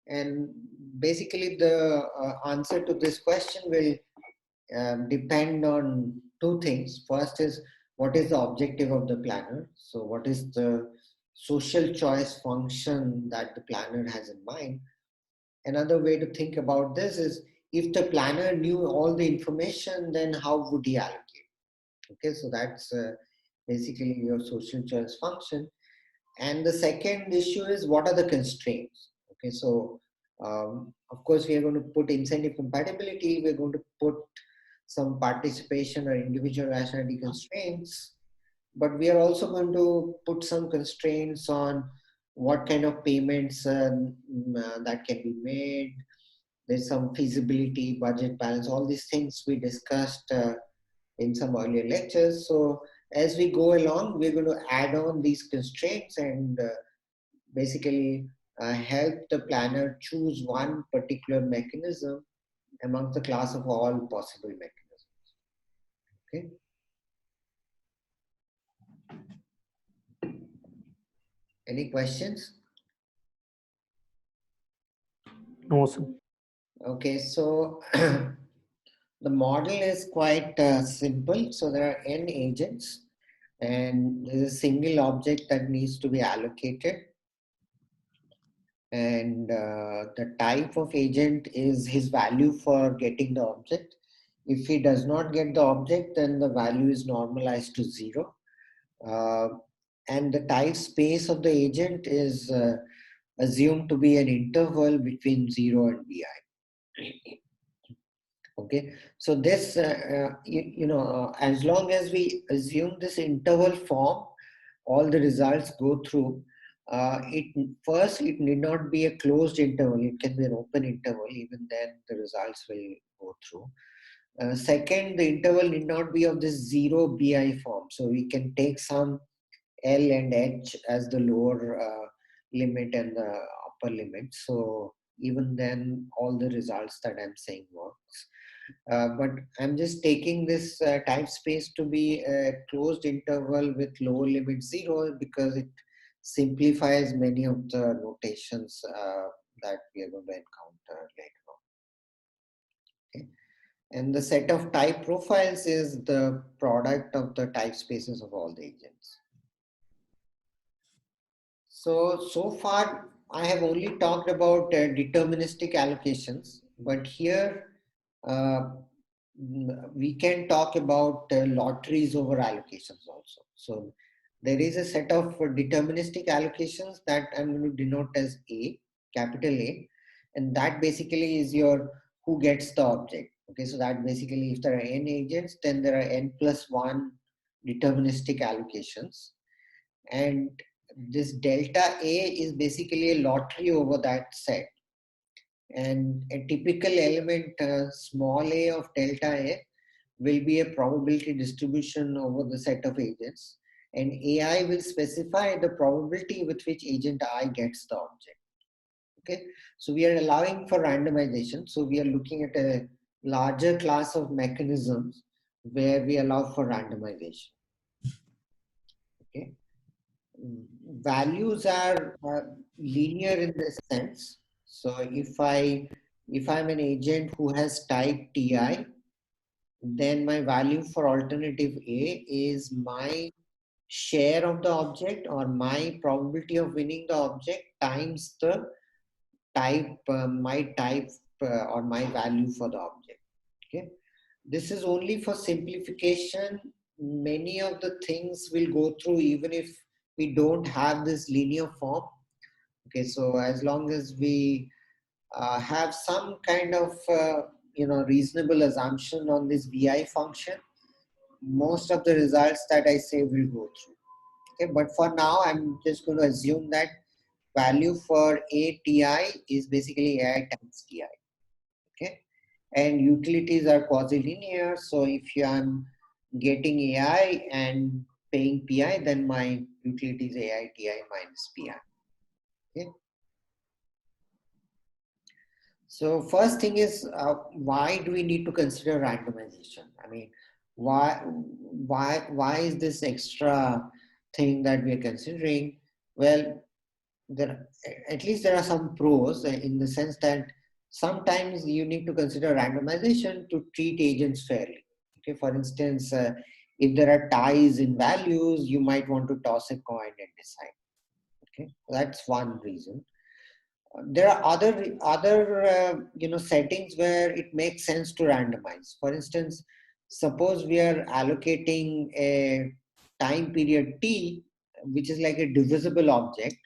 A: And basically the answer to this question will depend on two things. First is what is the objective of the planner? So what is the social choice function that the planner has in mind? Another way to think about this is if the planner knew all the information, then how would he allocate? Okay, so that's basically your social choice function. And the second issue is what are the constraints? Okay, so of course we are going to put incentive compatibility, we're going to put some participation or individual rationality constraints, but we are also going to put some constraints on what kind of payments that can be made. There's some feasibility, budget balance, all these things we discussed in some earlier lectures. So as we go along, we're going to add on these constraints and basically help the planner choose one particular mechanism amongst the class of all possible mechanisms. Okay. Any questions?
E: No, sir.
A: Okay, so the model is quite simple. So there are n agents and there's a single object that needs to be allocated. And the type of agent is his value for getting the object. If he does not get the object, then the value is normalized to 0. And the type space of the agent is assumed to be an interval between 0 and bi. Okay, so this, as long as we assume this interval form, all the results go through. It need not be a closed interval. It can be an open interval. Even then, the results will go through. Second, the interval need not be of this 0 bi form. So we can take some L and H as the lower limit and the upper limit. So even then, all the results that I'm saying works. But I'm just taking this type space to be a closed interval with lower limit 0 because it simplifies many of the notations that we are going to encounter later on. Okay. And the set of type profiles is the product of the type spaces of all the agents. So far I have only talked about deterministic allocations, but here we can talk about lotteries over allocations also. So there is a set of deterministic allocations that I'm going to denote as A, capital A, and that basically is your who gets the object. Okay, so that basically if there are n agents, then there are n plus 1 deterministic allocations. And this delta A is basically a lottery over that set. And a typical element, small a of delta A, will be a probability distribution over the set of agents. And AI will specify the probability with which agent I gets the object. Okay, so we are allowing for randomization. So we are looking at a larger class of mechanisms where we allow for randomization. Okay. Values are linear in this sense. So if I'm an agent who has type Ti, then my value for alternative A is my share of the object or my probability of winning the object times the type, my type or my value for the object. Okay. This is only for simplification. Many of the things will go through even if we don't have this linear form. Okay, so as long as we have some kind of reasonable assumption on this vi function, most of the results that I say will go through. Okay, but for now I'm just going to assume that value for ATI is basically AI times TI. Okay, and utilities are quasi-linear. So if I'm getting AI and paying PI, then my utility is AI TI minus PI. Okay. So first thing is, why do we need to consider randomization? I mean, why is this extra thing that we are considering? Well, at least there are some pros in the sense that sometimes you need to consider randomization to treat agents fairly. Okay, for instance, if there are ties in values, you might want to toss a coin and decide. Okay, that's one reason. There are other settings where it makes sense to randomize. For instance, suppose we are allocating a time period t, which is like a divisible object,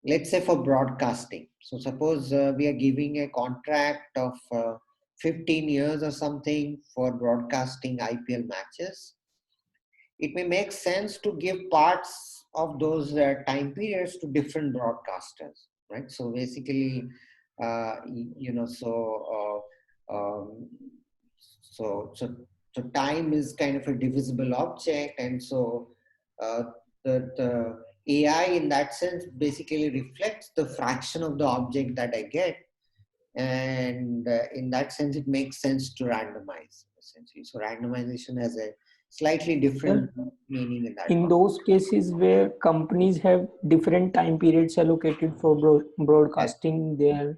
A: let's say for broadcasting. So suppose we are giving a contract of 15 years or something for broadcasting IPL matches. It may make sense to give parts of those time periods to different broadcasters, right? So basically, uh, you know, um, so, so, so time is kind of a divisible object, and so uh, the AI in that sense basically reflects the fraction of the object that I get, and in that sense, it makes sense to randomize essentially. So randomization has a slightly different meaning in that
E: In
A: one.
E: those cases where companies have different time periods allocated for broadcasting their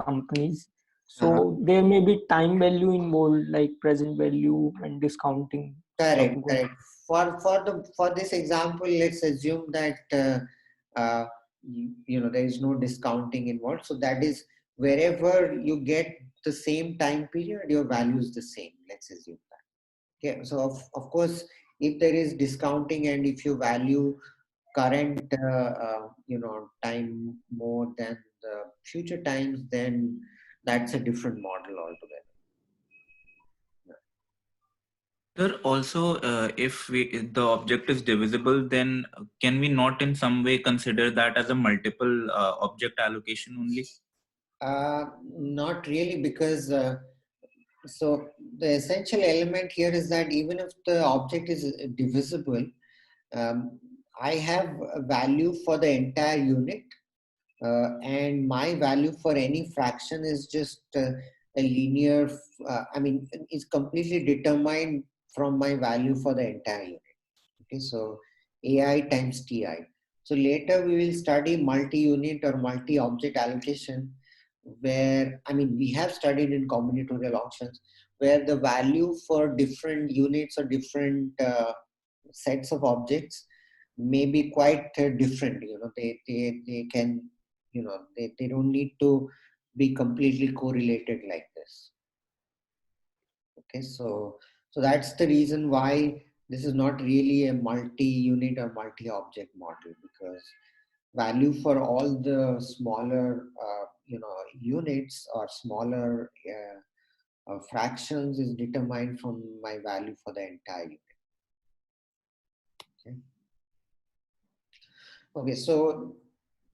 E: companies, so there may be time value involved, like present value and discounting stuff
A: Correct,
E: going.
A: correct. For this example, let's assume that there is no discounting involved. So that is wherever you get the same time period, your value is the same. Let's assume that. Okay. So of course, if there is discounting and if you value current time more than the future times, then that's a different model altogether.
G: Sir, also, if the object is divisible, then can we not in some way consider that as a multiple object allocation only?
A: Not really, because so the essential element here is that even if the object is divisible, I have a value for the entire unit, and my value for any fraction is just a linear, it's completely determined from my value for the entire unit. Okay, so AI times TI. So later we will study multi-unit or multi-object allocation, where, we have studied in combinatorial auctions, where the value for different units or different sets of objects may be quite different. They can, they don't need to be completely correlated like this. Okay, so that's the reason why this is not really a multi-unit or multi-object model, because value for all the smaller units or smaller fractions is determined from my value for the entire unit. Okay, so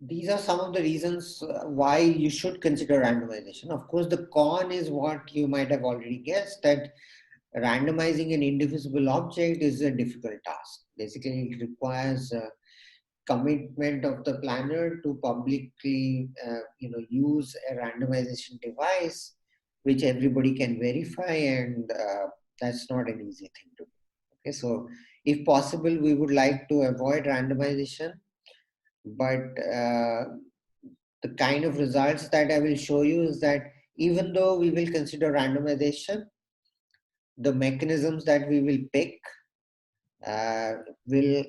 A: these are some of the reasons why you should consider randomization. Of course, the con is what you might have already guessed, that randomizing an indivisible object is a difficult task. Basically, it requires commitment of the planner to publicly use a randomization device which everybody can verify, and that's not an easy thing to do. Okay, so if possible, we would like to avoid randomization, but the kind of results that I will show you is that even though we will consider randomization, the mechanisms that we will pick will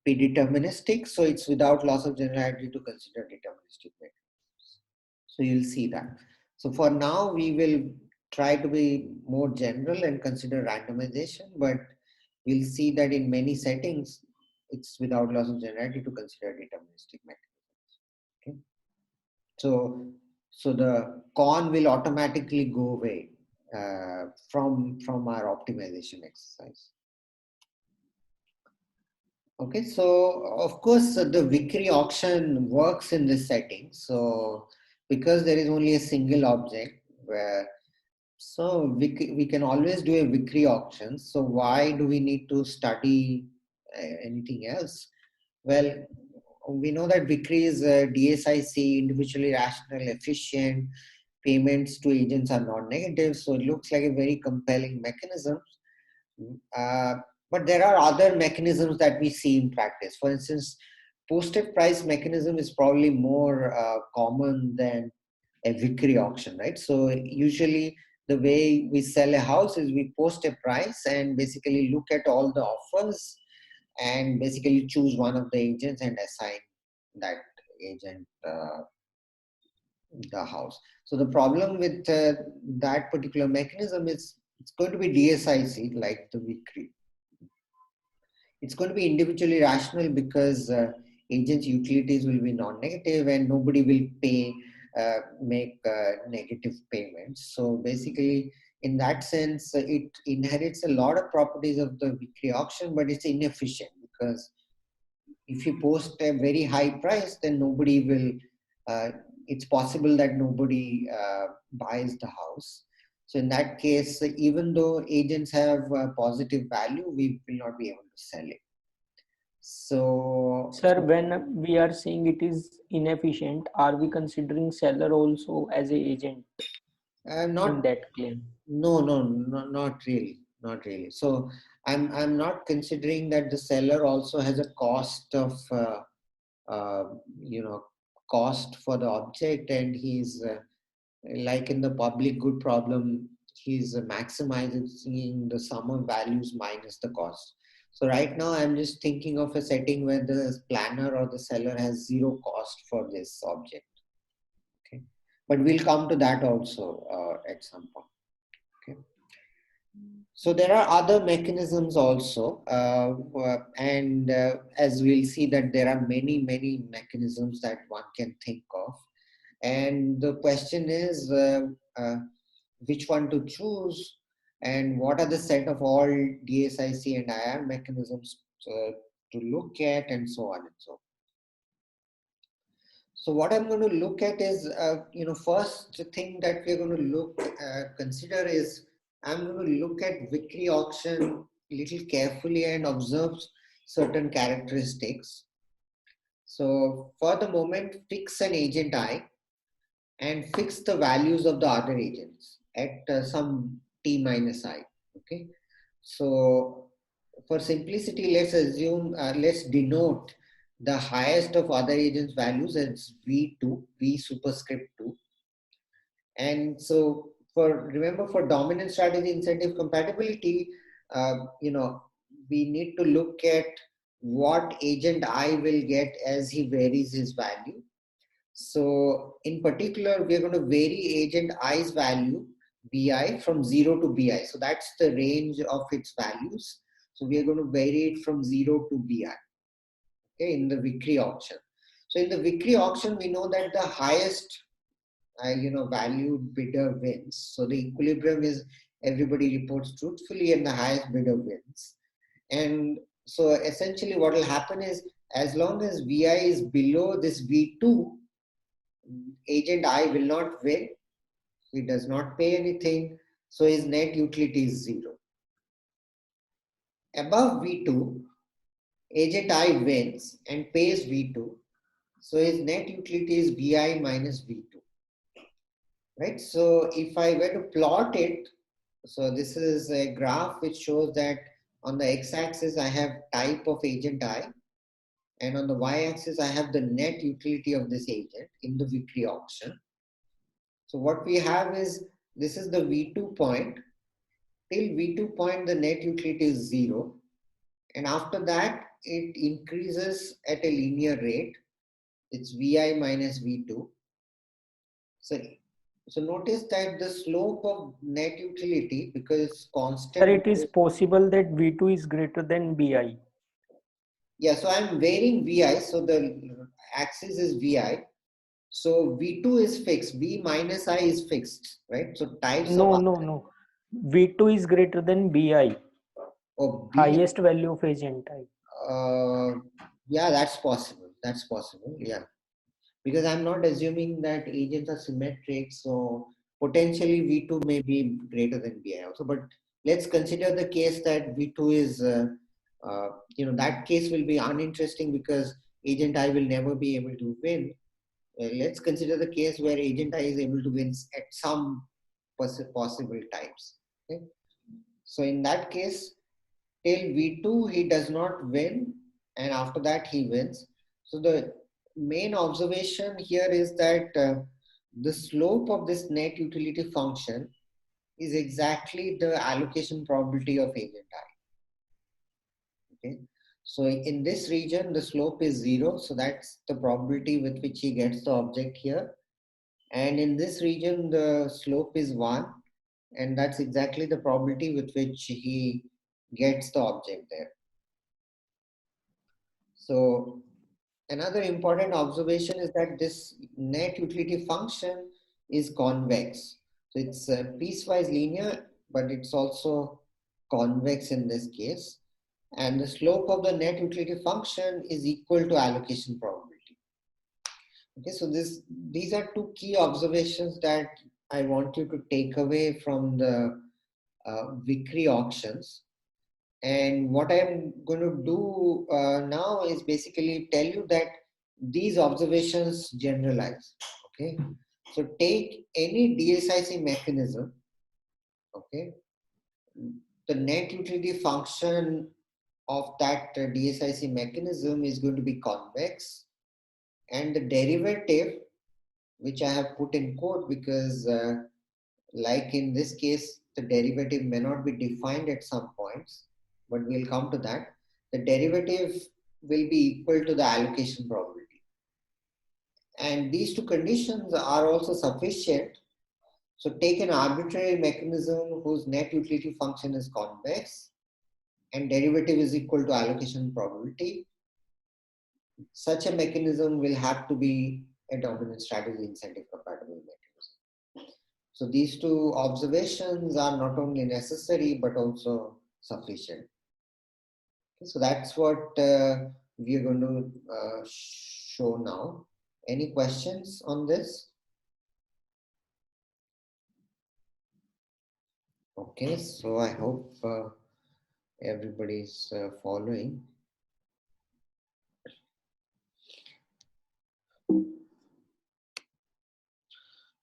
A: be deterministic. So it's without loss of generality to consider deterministic mechanisms. So you'll see that. So for now, we will try to be more general and consider randomization, but we'll see that in many settings, it's without loss of generality to consider deterministic mechanisms. Okay. So the con will automatically go away from our optimization exercise. Okay, so of course the Vickrey auction works in this setting. So because there is only a single object, so we can always do a Vickrey auction. So why do we need to study anything else? Well, we know that Vickrey is DSIC, individually rational, efficient. Payments to agents are non-negative, so it looks like a very compelling mechanism. But there are other mechanisms that we see in practice. For instance, posted price mechanism is probably more common than a victory auction, right? So usually the way we sell a house is we post a price and basically look at all the offers and basically choose one of the agents and assign that agent the house. So the problem with that particular mechanism is it's going to be DSIC like the victory. It's going to be individually rational because agents' utilities will be non-negative and nobody will make negative payments. So basically, in that sense, it inherits a lot of properties of the victory auction, but it's inefficient because if you post a very high price, then nobody will, it's possible that nobody buys the house. So in that case, even though agents have positive value, we will not be able to sell it. So,
E: Sir, when we are saying it is inefficient, are we considering seller also as a agent in that claim?
A: No, not really, not really. So I'm not considering that the seller also has a cost of cost for the object, and he's like in the public good problem, he's maximizing the sum of values minus the cost. So right now I'm just thinking of a setting where the planner or the seller has zero cost for this object. Okay, but we'll come to that also at some point. Okay. So there are other mechanisms also, and as we'll see that there are many mechanisms that one can think of. And the question is which one to choose and what are the set of all DSIC and IR mechanisms to look at and so on and so on. So what I'm going to look at is, first thing that we're going to consider is I'm going to look at victory auction a little carefully and observe certain characteristics. So for the moment, fix an agent I and fix the values of the other agents at some t minus I. Okay. So for simplicity, let's assume, let's denote the highest of other agents values as V2, V superscript 2. And so remember for dominant strategy incentive compatibility, we need to look at what agent I will get as he varies his value. So in particular, we're going to vary agent I's value, BI, from 0 to BI. So that's the range of its values. So we are going to vary it from 0 to BI, okay, in the victory auction. So in the victory auction, we know that the highest valued bidder wins. So the equilibrium is everybody reports truthfully and the highest bidder wins. And so essentially what will happen is as long as VI is below this V2, agent I will not win. He does not pay anything. So his net utility is 0. Above V2, agent I wins and pays V2. So his net utility is VI minus V2. Right? So if I were to plot it, so this is a graph which shows that on the x-axis I have type of agent I, and on the y-axis I have the net utility of this agent in the victory auction. So what we have is, this is the V2 point. Till V2 point the net utility is 0, and after that it increases at a linear rate. It's VI minus V2. So notice that the slope of net utility, because it's constant.
E: Sir, it is possible that V2 is greater than BI.
A: Yeah, so I'm varying VI. So the axis is VI. So V2 is fixed. V minus I is fixed, right? So types of...
E: No. V2 is greater than BI.
A: Oh,
E: highest value of agent I.
A: Yeah, that's possible. That's possible. Yeah. Because I'm not assuming that agents are symmetric, so potentially V2 may be greater than BI also. But let's consider the case that V2 is, that case will be uninteresting because agent I will never be able to win. Let's consider the case where agent I is able to win at some possible times. Okay? So in that case, till V2 he does not win, and after that he wins. So the main observation here is that the slope of this net utility function is exactly the allocation probability of agent I. Okay. So in this region, the slope is 0. So that's the probability with which he gets the object here. And in this region, the slope is 1. And that's exactly the probability with which he gets the object there. So another important observation is that this net utility function is convex. So it's piecewise linear, but it's also convex in this case. And the slope of the net utility function is equal to allocation probability. Okay, so these are two key observations that I want you to take away from the Vickrey auctions. And what I'm going to do now is basically tell you that these observations generalize. Okay, so take any DSIC mechanism. Okay, the net utility function of that DSIC mechanism is going to be convex, and the derivative, which I have put in quote because like in this case, the derivative may not be defined at some points, but we'll come to that. The derivative will be equal to the allocation probability. And these two conditions are also sufficient. So take an arbitrary mechanism whose net utility function is convex and derivative is equal to allocation probability. Such a mechanism will have to be a dominant strategy incentive compatible mechanism. So these two observations are not only necessary, but also sufficient. Okay, so that's what we are going to show now. Any questions on this? Okay, so I hope everybody's following.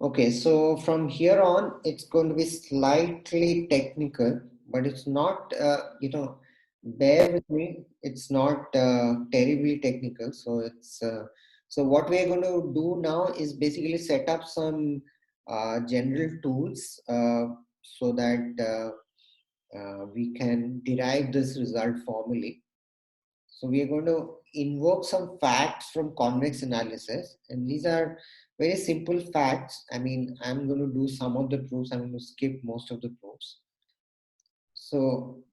A: Okay, so from here on, it's going to be slightly technical, but it's not, bear with me, it's not terribly technical. So it's, so what we're going to do now is basically set up some general tools so that we can derive this result formally. So we are going to invoke some facts from convex analysis, and these are very simple facts. I mean, I'm going to do some of the proofs. I'm going to skip most of the proofs. So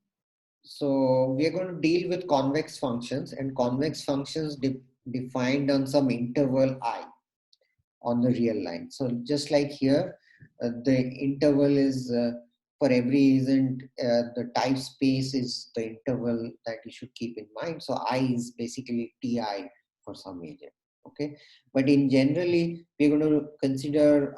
A: we are going to deal with convex functions, and convex functions defined on some interval I on the real line. So just like here, the interval is for every agent, the type space is the interval that you should keep in mind. So I is basically Ti for some agent. Okay, but in generally, we're going to consider,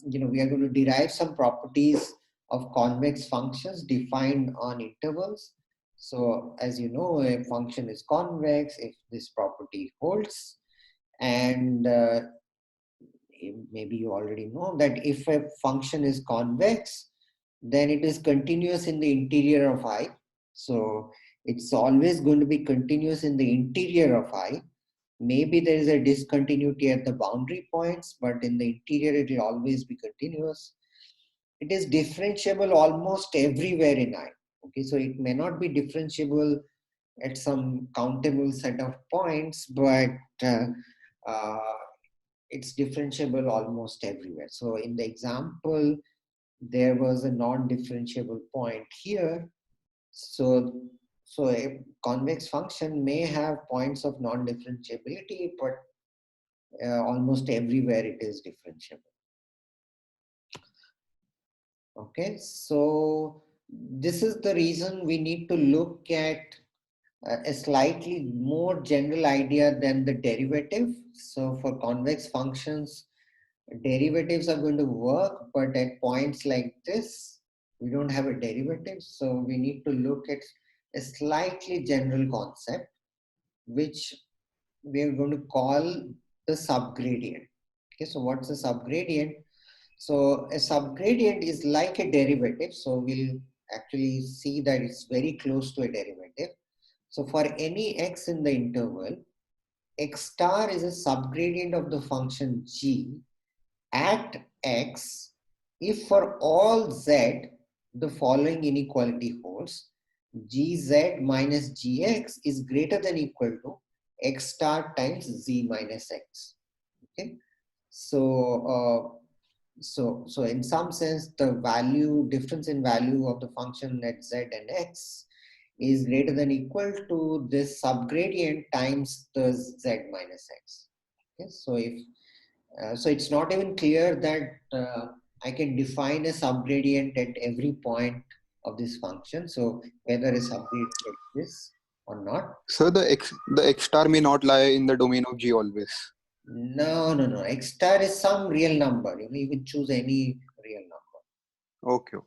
A: we are going to derive some properties of convex functions defined on intervals. So as you know, a function is convex if this property holds, and maybe you already know that if a function is convex, then it is continuous in the interior of I. So it's always going to be continuous in the interior of I. Maybe there is a discontinuity at the boundary points, but in the interior it will always be continuous. It is differentiable almost everywhere in I. Okay, so it may not be differentiable at some countable set of points, but it's differentiable almost everywhere. So in the example, there was a non-differentiable point here. So a convex function may have points of non-differentiability, but almost everywhere it is differentiable. Okay, so this is the reason we need to look at a slightly more general idea than the derivative. So for convex functions, derivatives are going to work, but at points like this, we don't have a derivative. So we need to look at a slightly general concept, which we are going to call the subgradient. Okay, so what's a subgradient? So a subgradient is like a derivative. So we'll actually see that it's very close to a derivative. So for any x in the interval, x star is a subgradient of the function g at x if for all z the following inequality holds: gz minus gx is greater than equal to x star times z minus x. Okay, so so in some sense the value difference in value of the function at z and x is greater than equal to this subgradient times the z minus x. Okay, so if so it's not even clear that I can define a subgradient at every point of this function. So whether a subgradient exists or not.
F: So the x star may not lie in the domain of G always.
A: No. X star is some real number. You can choose any real number.
F: Okay.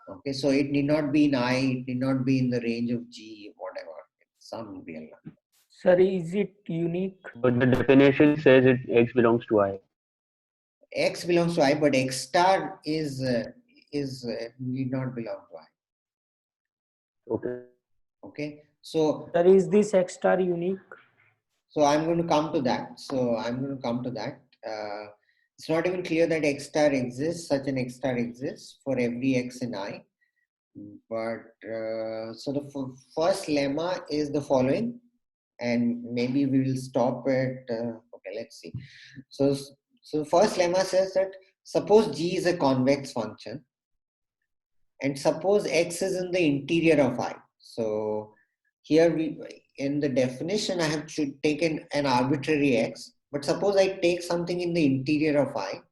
A: Okay, so it need not be in I, it need not be in the range of G, whatever. It's some real number.
E: Sir, is it unique?
D: But the definition says it X belongs to I.
A: X belongs to I, but X star is need not belong to I.
D: Okay.
A: Okay, so
E: Sir, is this X star unique?
A: so I'm going to come to that. It's not even clear that X star exists. Such an X star exists for every X in I. But so the first lemma is the following, and maybe we will stop at okay, let's see. So first lemma says that suppose G is a convex function and suppose X is in the interior of I. So here we, in the definition, I have taken an arbitrary X, but suppose I take something in the interior of I.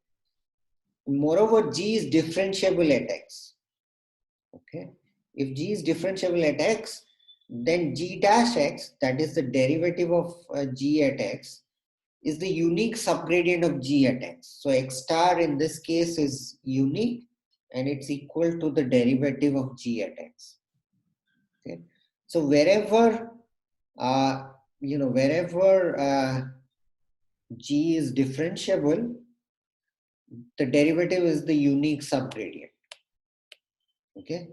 A: Moreover, G is differentiable at X. Okay, if G is differentiable at X, then G dash X, that is the derivative of G at X, is the unique subgradient of G at X. So X star in this case is unique and it's equal to the derivative of G at X. Okay, so wherever G is differentiable, the derivative is the unique subgradient. Okay,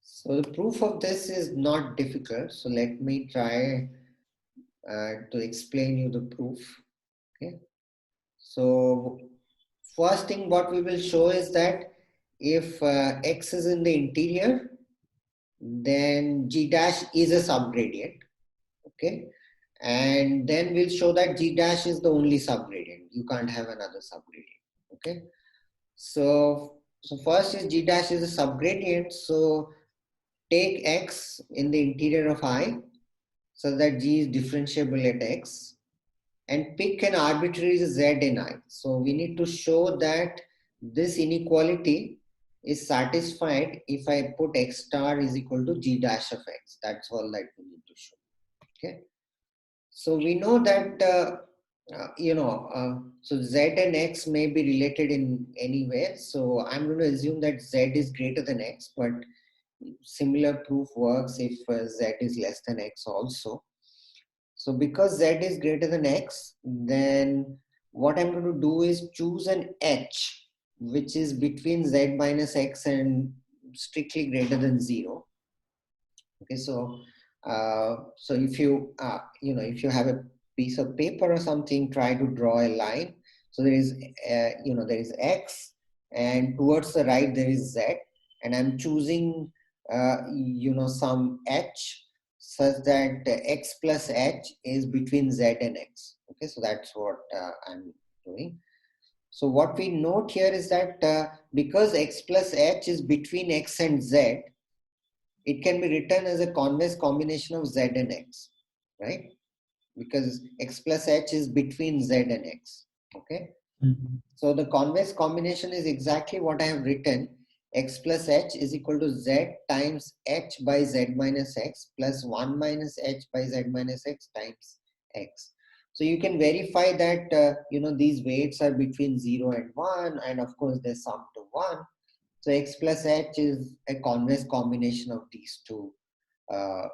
A: so the proof of this is not difficult. So let me try to explain you the proof. Okay, so first thing what we will show is that if X is in the interior, then G dash is a subgradient. Okay, and then we'll show that G dash is the only subgradient. You can't have another subgradient. Okay, so first is G dash is a subgradient. So take X in the interior of I so that G is differentiable at X, and pick an arbitrary Z in I. So we need to show that this inequality is satisfied if I put X star is equal to G dash of X. That's all that we need to show. Okay. So we know that, so Z and X may be related in any way. So I'm going to assume that Z is greater than X, but similar proof works if Z is less than X also. So because Z is greater than X, then what I'm going to do is choose an H, which is between Z minus X and strictly greater than 0. Okay, so so if you if you have a piece of paper or something, try to draw a line. So there is there is X, and towards the right there is Z, and I'm choosing some H such that X plus H is between Z and X. Okay, so that's what I'm doing. So what we note here is that because X plus H is between X and Z, it can be written as a convex combination of Z and X, right? Because X plus H is between Z and X, okay? Mm-hmm. So the convex combination is exactly what I have written. X plus H is equal to Z times H by Z minus X plus 1 minus H by Z minus X times X. So you can verify that, these weights are between 0 and 1, and of course they sum to 1. So X plus H is a convex combination of these two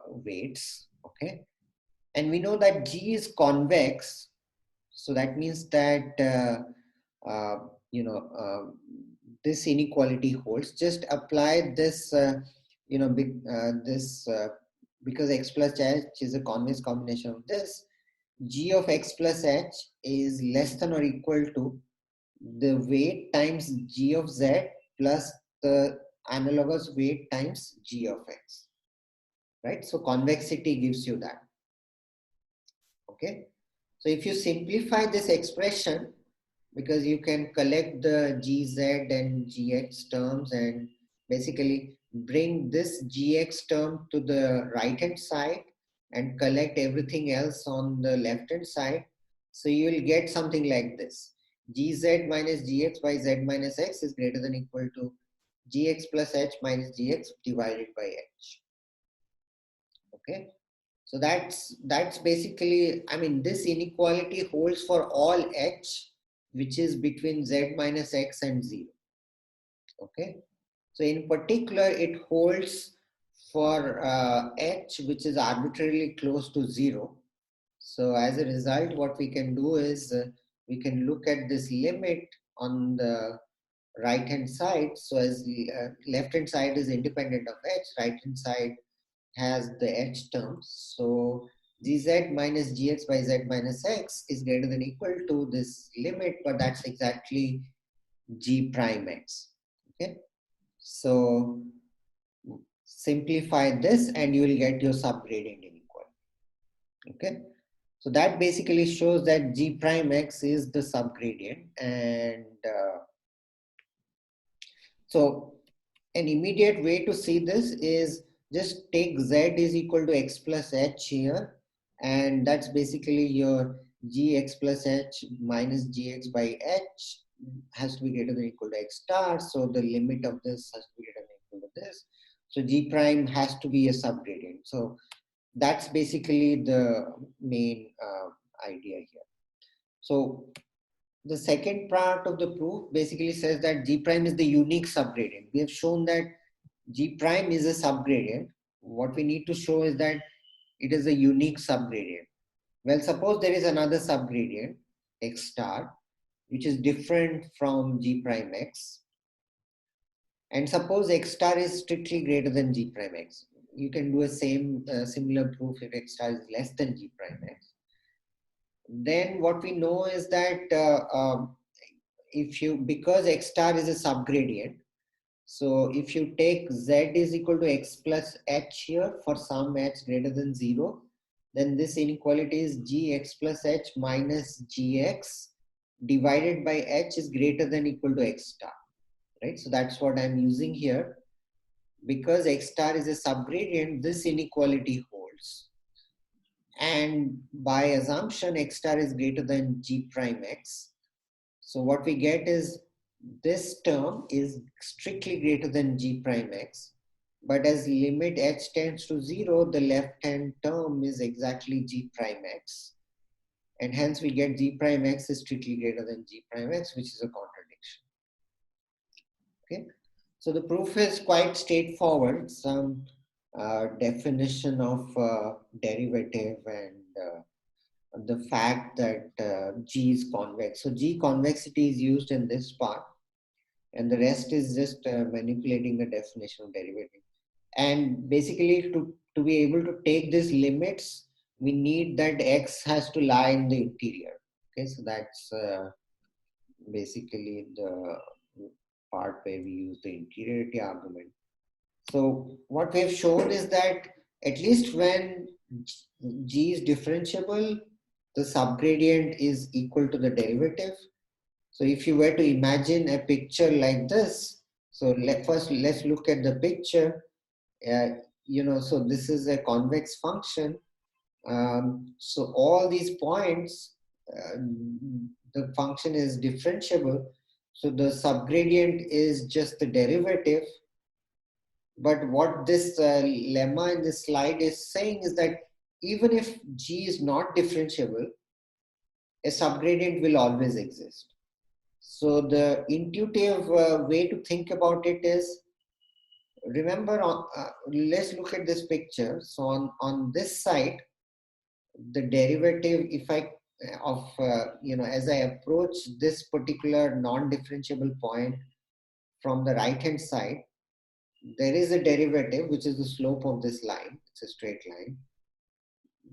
A: weights, okay? And we know that G is convex, so that means that, this inequality holds. Just apply this, because X plus H is a convex combination of this, g of x plus h is less than or equal to the weight times g of z plus the analogous weight times g of x, right? So convexity gives you that. Okay, so if you simplify this expression, because you can collect the gz and gx terms and basically bring this gx term to the right hand side and collect everything else on the left hand side, so you will get something like this: gz minus gx by z minus x is greater than equal to gx plus h minus gx divided by h. Okay, so that's basically, I mean, this inequality holds for all h which is between z minus x and 0. Okay, so in particular it holds for h which is arbitrarily close to 0. So as a result, what we can do is we can look at this limit on the right hand side. So as the left hand side is independent of h, right hand side has the h terms. So gz minus gx by z minus x is greater than equal to this limit, but that's exactly g prime x. Okay, so simplify this and you will get your subgradient inequality. Okay, so that basically shows that g prime x is the subgradient, and so an immediate way to see this is just take z is equal to x plus h here, and that's basically your gx plus h minus gx by h has to be greater than equal to x star. So the limit of this has to be greater than equal to this. So g prime has to be a subgradient. So that's basically the main idea here. So the second part of the proof basically says that g prime is the unique subgradient. We have shown that g prime is a subgradient. What we need to show is that it is a unique subgradient. Well, suppose there is another subgradient, x star, which is different from g prime x. And suppose x star is strictly greater than g prime x. You can do a similar proof if x star is less than g prime x. Then what we know is that because x star is a subgradient, so if you take z is equal to x plus h here for some h greater than 0, then this inequality is gx plus h minus gx divided by h is greater than equal to x star, right? So that's what I'm using here. Because x star is a subgradient, this inequality holds. And by assumption, x star is greater than g prime x. So what we get is this term is strictly greater than g prime x, but as limit h tends to 0, the left hand term is exactly g prime x, and hence we get g prime x is strictly greater than g prime x, which is a contradiction. Okay, so the proof is quite straightforward. Some definition of derivative and the fact that G is convex. So G convexity is used in this part, and the rest is just manipulating the definition of derivative. And basically to be able to take these limits, we need that X has to lie in the interior. Okay, so that's basically the part where we use the interiority argument. So what we have shown is that at least when G is differentiable, the subgradient is equal to the derivative. So if you were to imagine a picture like this, so first let's look at the picture. So this is a convex function. So all these points, the function is differentiable. So the subgradient is just the derivative. But what this lemma in this slide is saying is that even if G is not differentiable, a subgradient will always exist. So the intuitive way to think about it is, remember, let's look at this picture. So on this side, the derivative, if I, as I approach this particular non-differentiable point from the right-hand side, there is a derivative, which is the slope of this line. It's a straight line.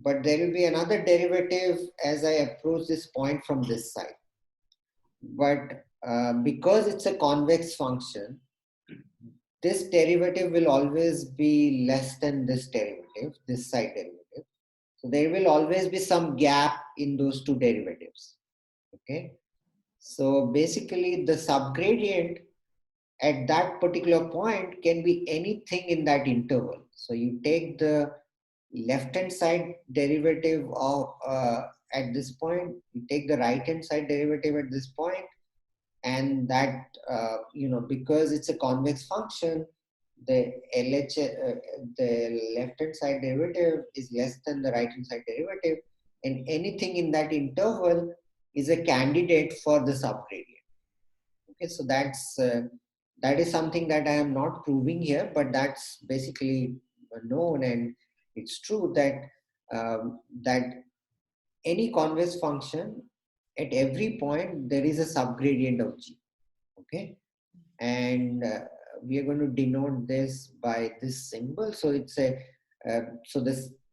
A: but there will be another derivative as I approach this point from this side. But because it's a convex function, this derivative will always be less than this derivative, this side derivative. So there will always be some gap in those two derivatives. Okay. So basically the subgradient at that particular point can be anything in that interval. So you take the left hand side derivative of at this point, you take the right hand side derivative at this point, and that because it's a convex function, the the left hand side derivative is less than the right hand side derivative, and anything in that interval is a candidate for the subgradient. Okay, so that is something that I am not proving here, but that's basically known, and it's true that that any convex function at every point there is a subgradient of G. Okay, and we are going to denote this by this symbol. So it's a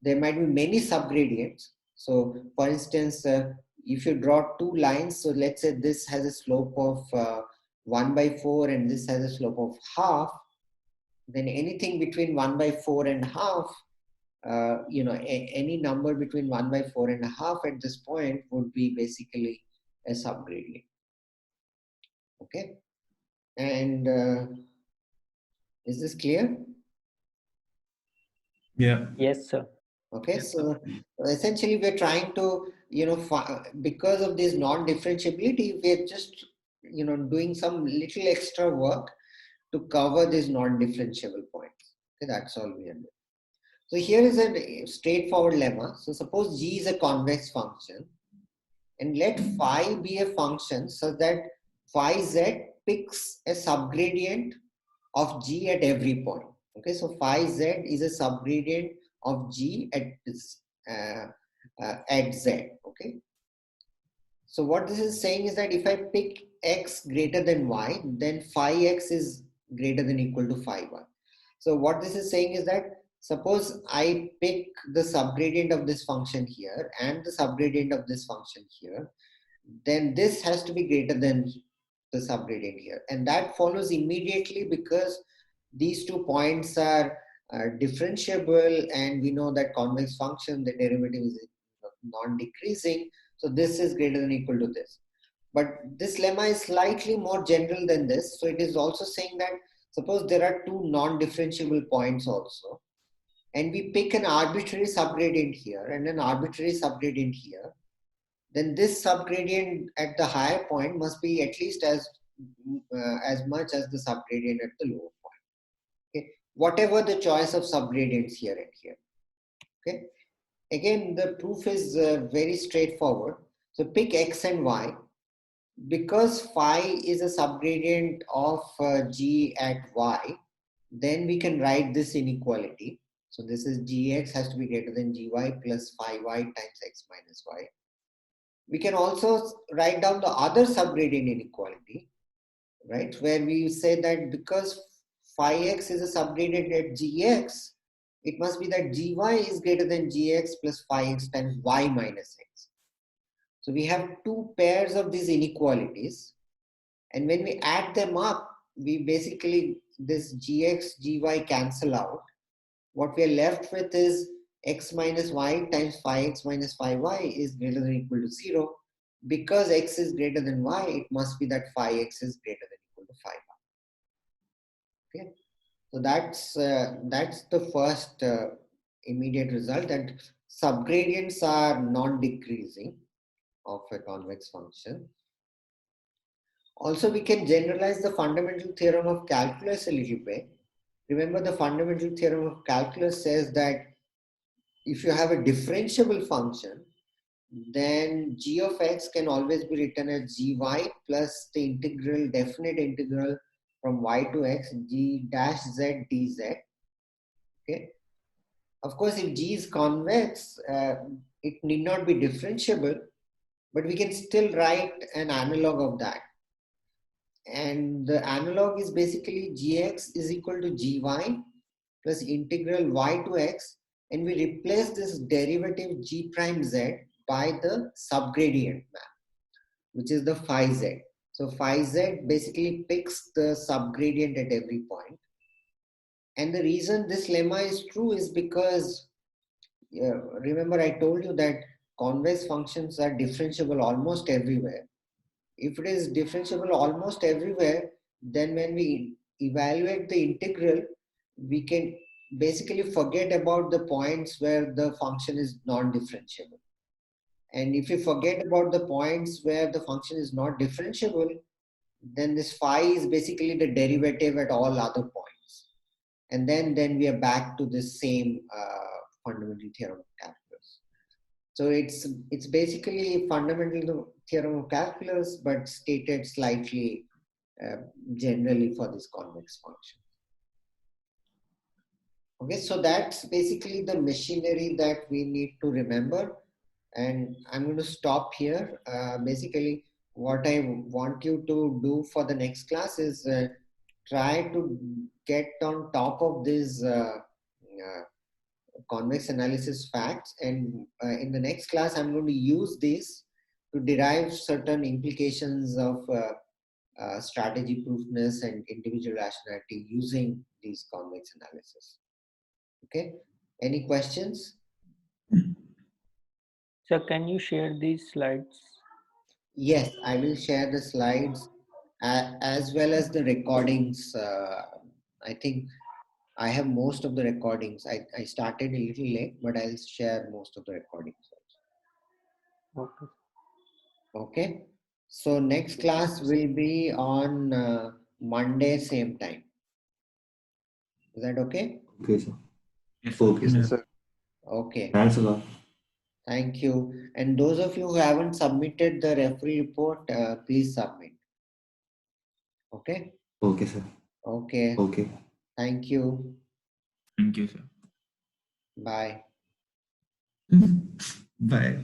A: there might be many subgradients. So for instance, if you draw two lines, so let's say this has a slope of 1/4 and this has a slope of half, then anything between 1/4 and half, any number between 1/4 and a half at this point would be basically a subgradient. Okay, and is this clear?
G: Yeah.
E: Yes, sir.
A: Okay, so essentially we're trying to, because of this non-differentiability, we're just, doing some little extra work to cover these non-differentiable points. Okay, that's all we are doing. So here is a straightforward lemma. So suppose G is a convex function, and let phi be a function such that phi z picks a subgradient of G at every point. Okay, so phi z is a subgradient of G at this at z. Okay, so what this is saying is that if I pick x greater than y, then phi x is greater than equal to phi y. So what this is saying is that suppose I pick the subgradient of this function here and the subgradient of this function here, then this has to be greater than the subgradient here, and that follows immediately because these 2 points are differentiable, and we know that convex function, the derivative is non-decreasing, so this is greater than equal to this. But this lemma is slightly more general than this, so it is also saying that suppose there are 2 non-differentiable points also, and we pick an arbitrary subgradient here and an arbitrary subgradient here, then this subgradient at the higher point must be at least as much as the subgradient at the lower point. Okay, whatever the choice of subgradients here and here. Okay, again the proof is very straightforward. So pick x and y. Because phi is a subgradient of G at y, then we can write this inequality. So this is Gx has to be greater than Gy plus phi y times x minus y. We can also write down the other subgradient inequality, right? Where we say that because phi x is a subgradient at Gx, it must be that Gy is greater than Gx plus phi x times y minus x. So we have 2 pairs of these inequalities, and when we add them up, we basically, this Gx, Gy cancel out. What we are left with is x minus y times phi x minus phi y is greater than or equal to 0. Because x is greater than y, it must be that phi x is greater than or equal to phi y. Okay, so that's the first immediate result, that subgradients are non-decreasing of a convex function. Also, we can generalize the fundamental theorem of calculus a little bit. Remember, the fundamental theorem of calculus says that if you have a differentiable function, then g of x can always be written as gy plus the integral, definite integral from y to x, g dash z dz. Okay. Of course, if g is convex, it need not be differentiable, but we can still write an analog of that. And the analog is basically gx is equal to gy plus integral y to x and we replace this derivative g prime z by the subgradient map, which is the phi z. So phi z basically picks the subgradient at every point. And the reason this lemma is true is because, remember I told you that convex functions are differentiable almost everywhere. If it is differentiable almost everywhere, then when we evaluate the integral, we can basically forget about the points where the function is non-differentiable. And if you forget about the points where the function is not differentiable, then this phi is basically the derivative at all other points. And then we are back to the same fundamental theorem of calculus. So it's basically fundamental theorem of calculus, but stated slightly generally for this convex function. Okay, so that's basically the machinery that we need to remember. And I'm going to stop here. Basically, what I want you to do for the next class is try to get on top of this convex analysis facts, and in the next class I'm going to use this to derive certain implications of strategy proofness and individual rationality using these convex analysis. Okay, any questions?
E: So can you share these slides?
A: Yes, I will share the slides as well as the recordings. I think I have most of the recordings. I started a little late, but I'll share most of the recordings also.
E: Okay.
A: Okay. So next class will be on Monday, same time. Is that okay?
H: Okay, sir.
G: Yes,
H: Okay,
F: Yes,
H: sir.
F: sir.
A: Okay.
H: Thanks a lot.
A: Thank you. And those of you who haven't submitted the referee report, please submit. Okay.
H: Okay, sir.
A: Okay.
H: Okay.
A: Thank you.
G: Thank you, sir.
A: Bye.
H: Bye.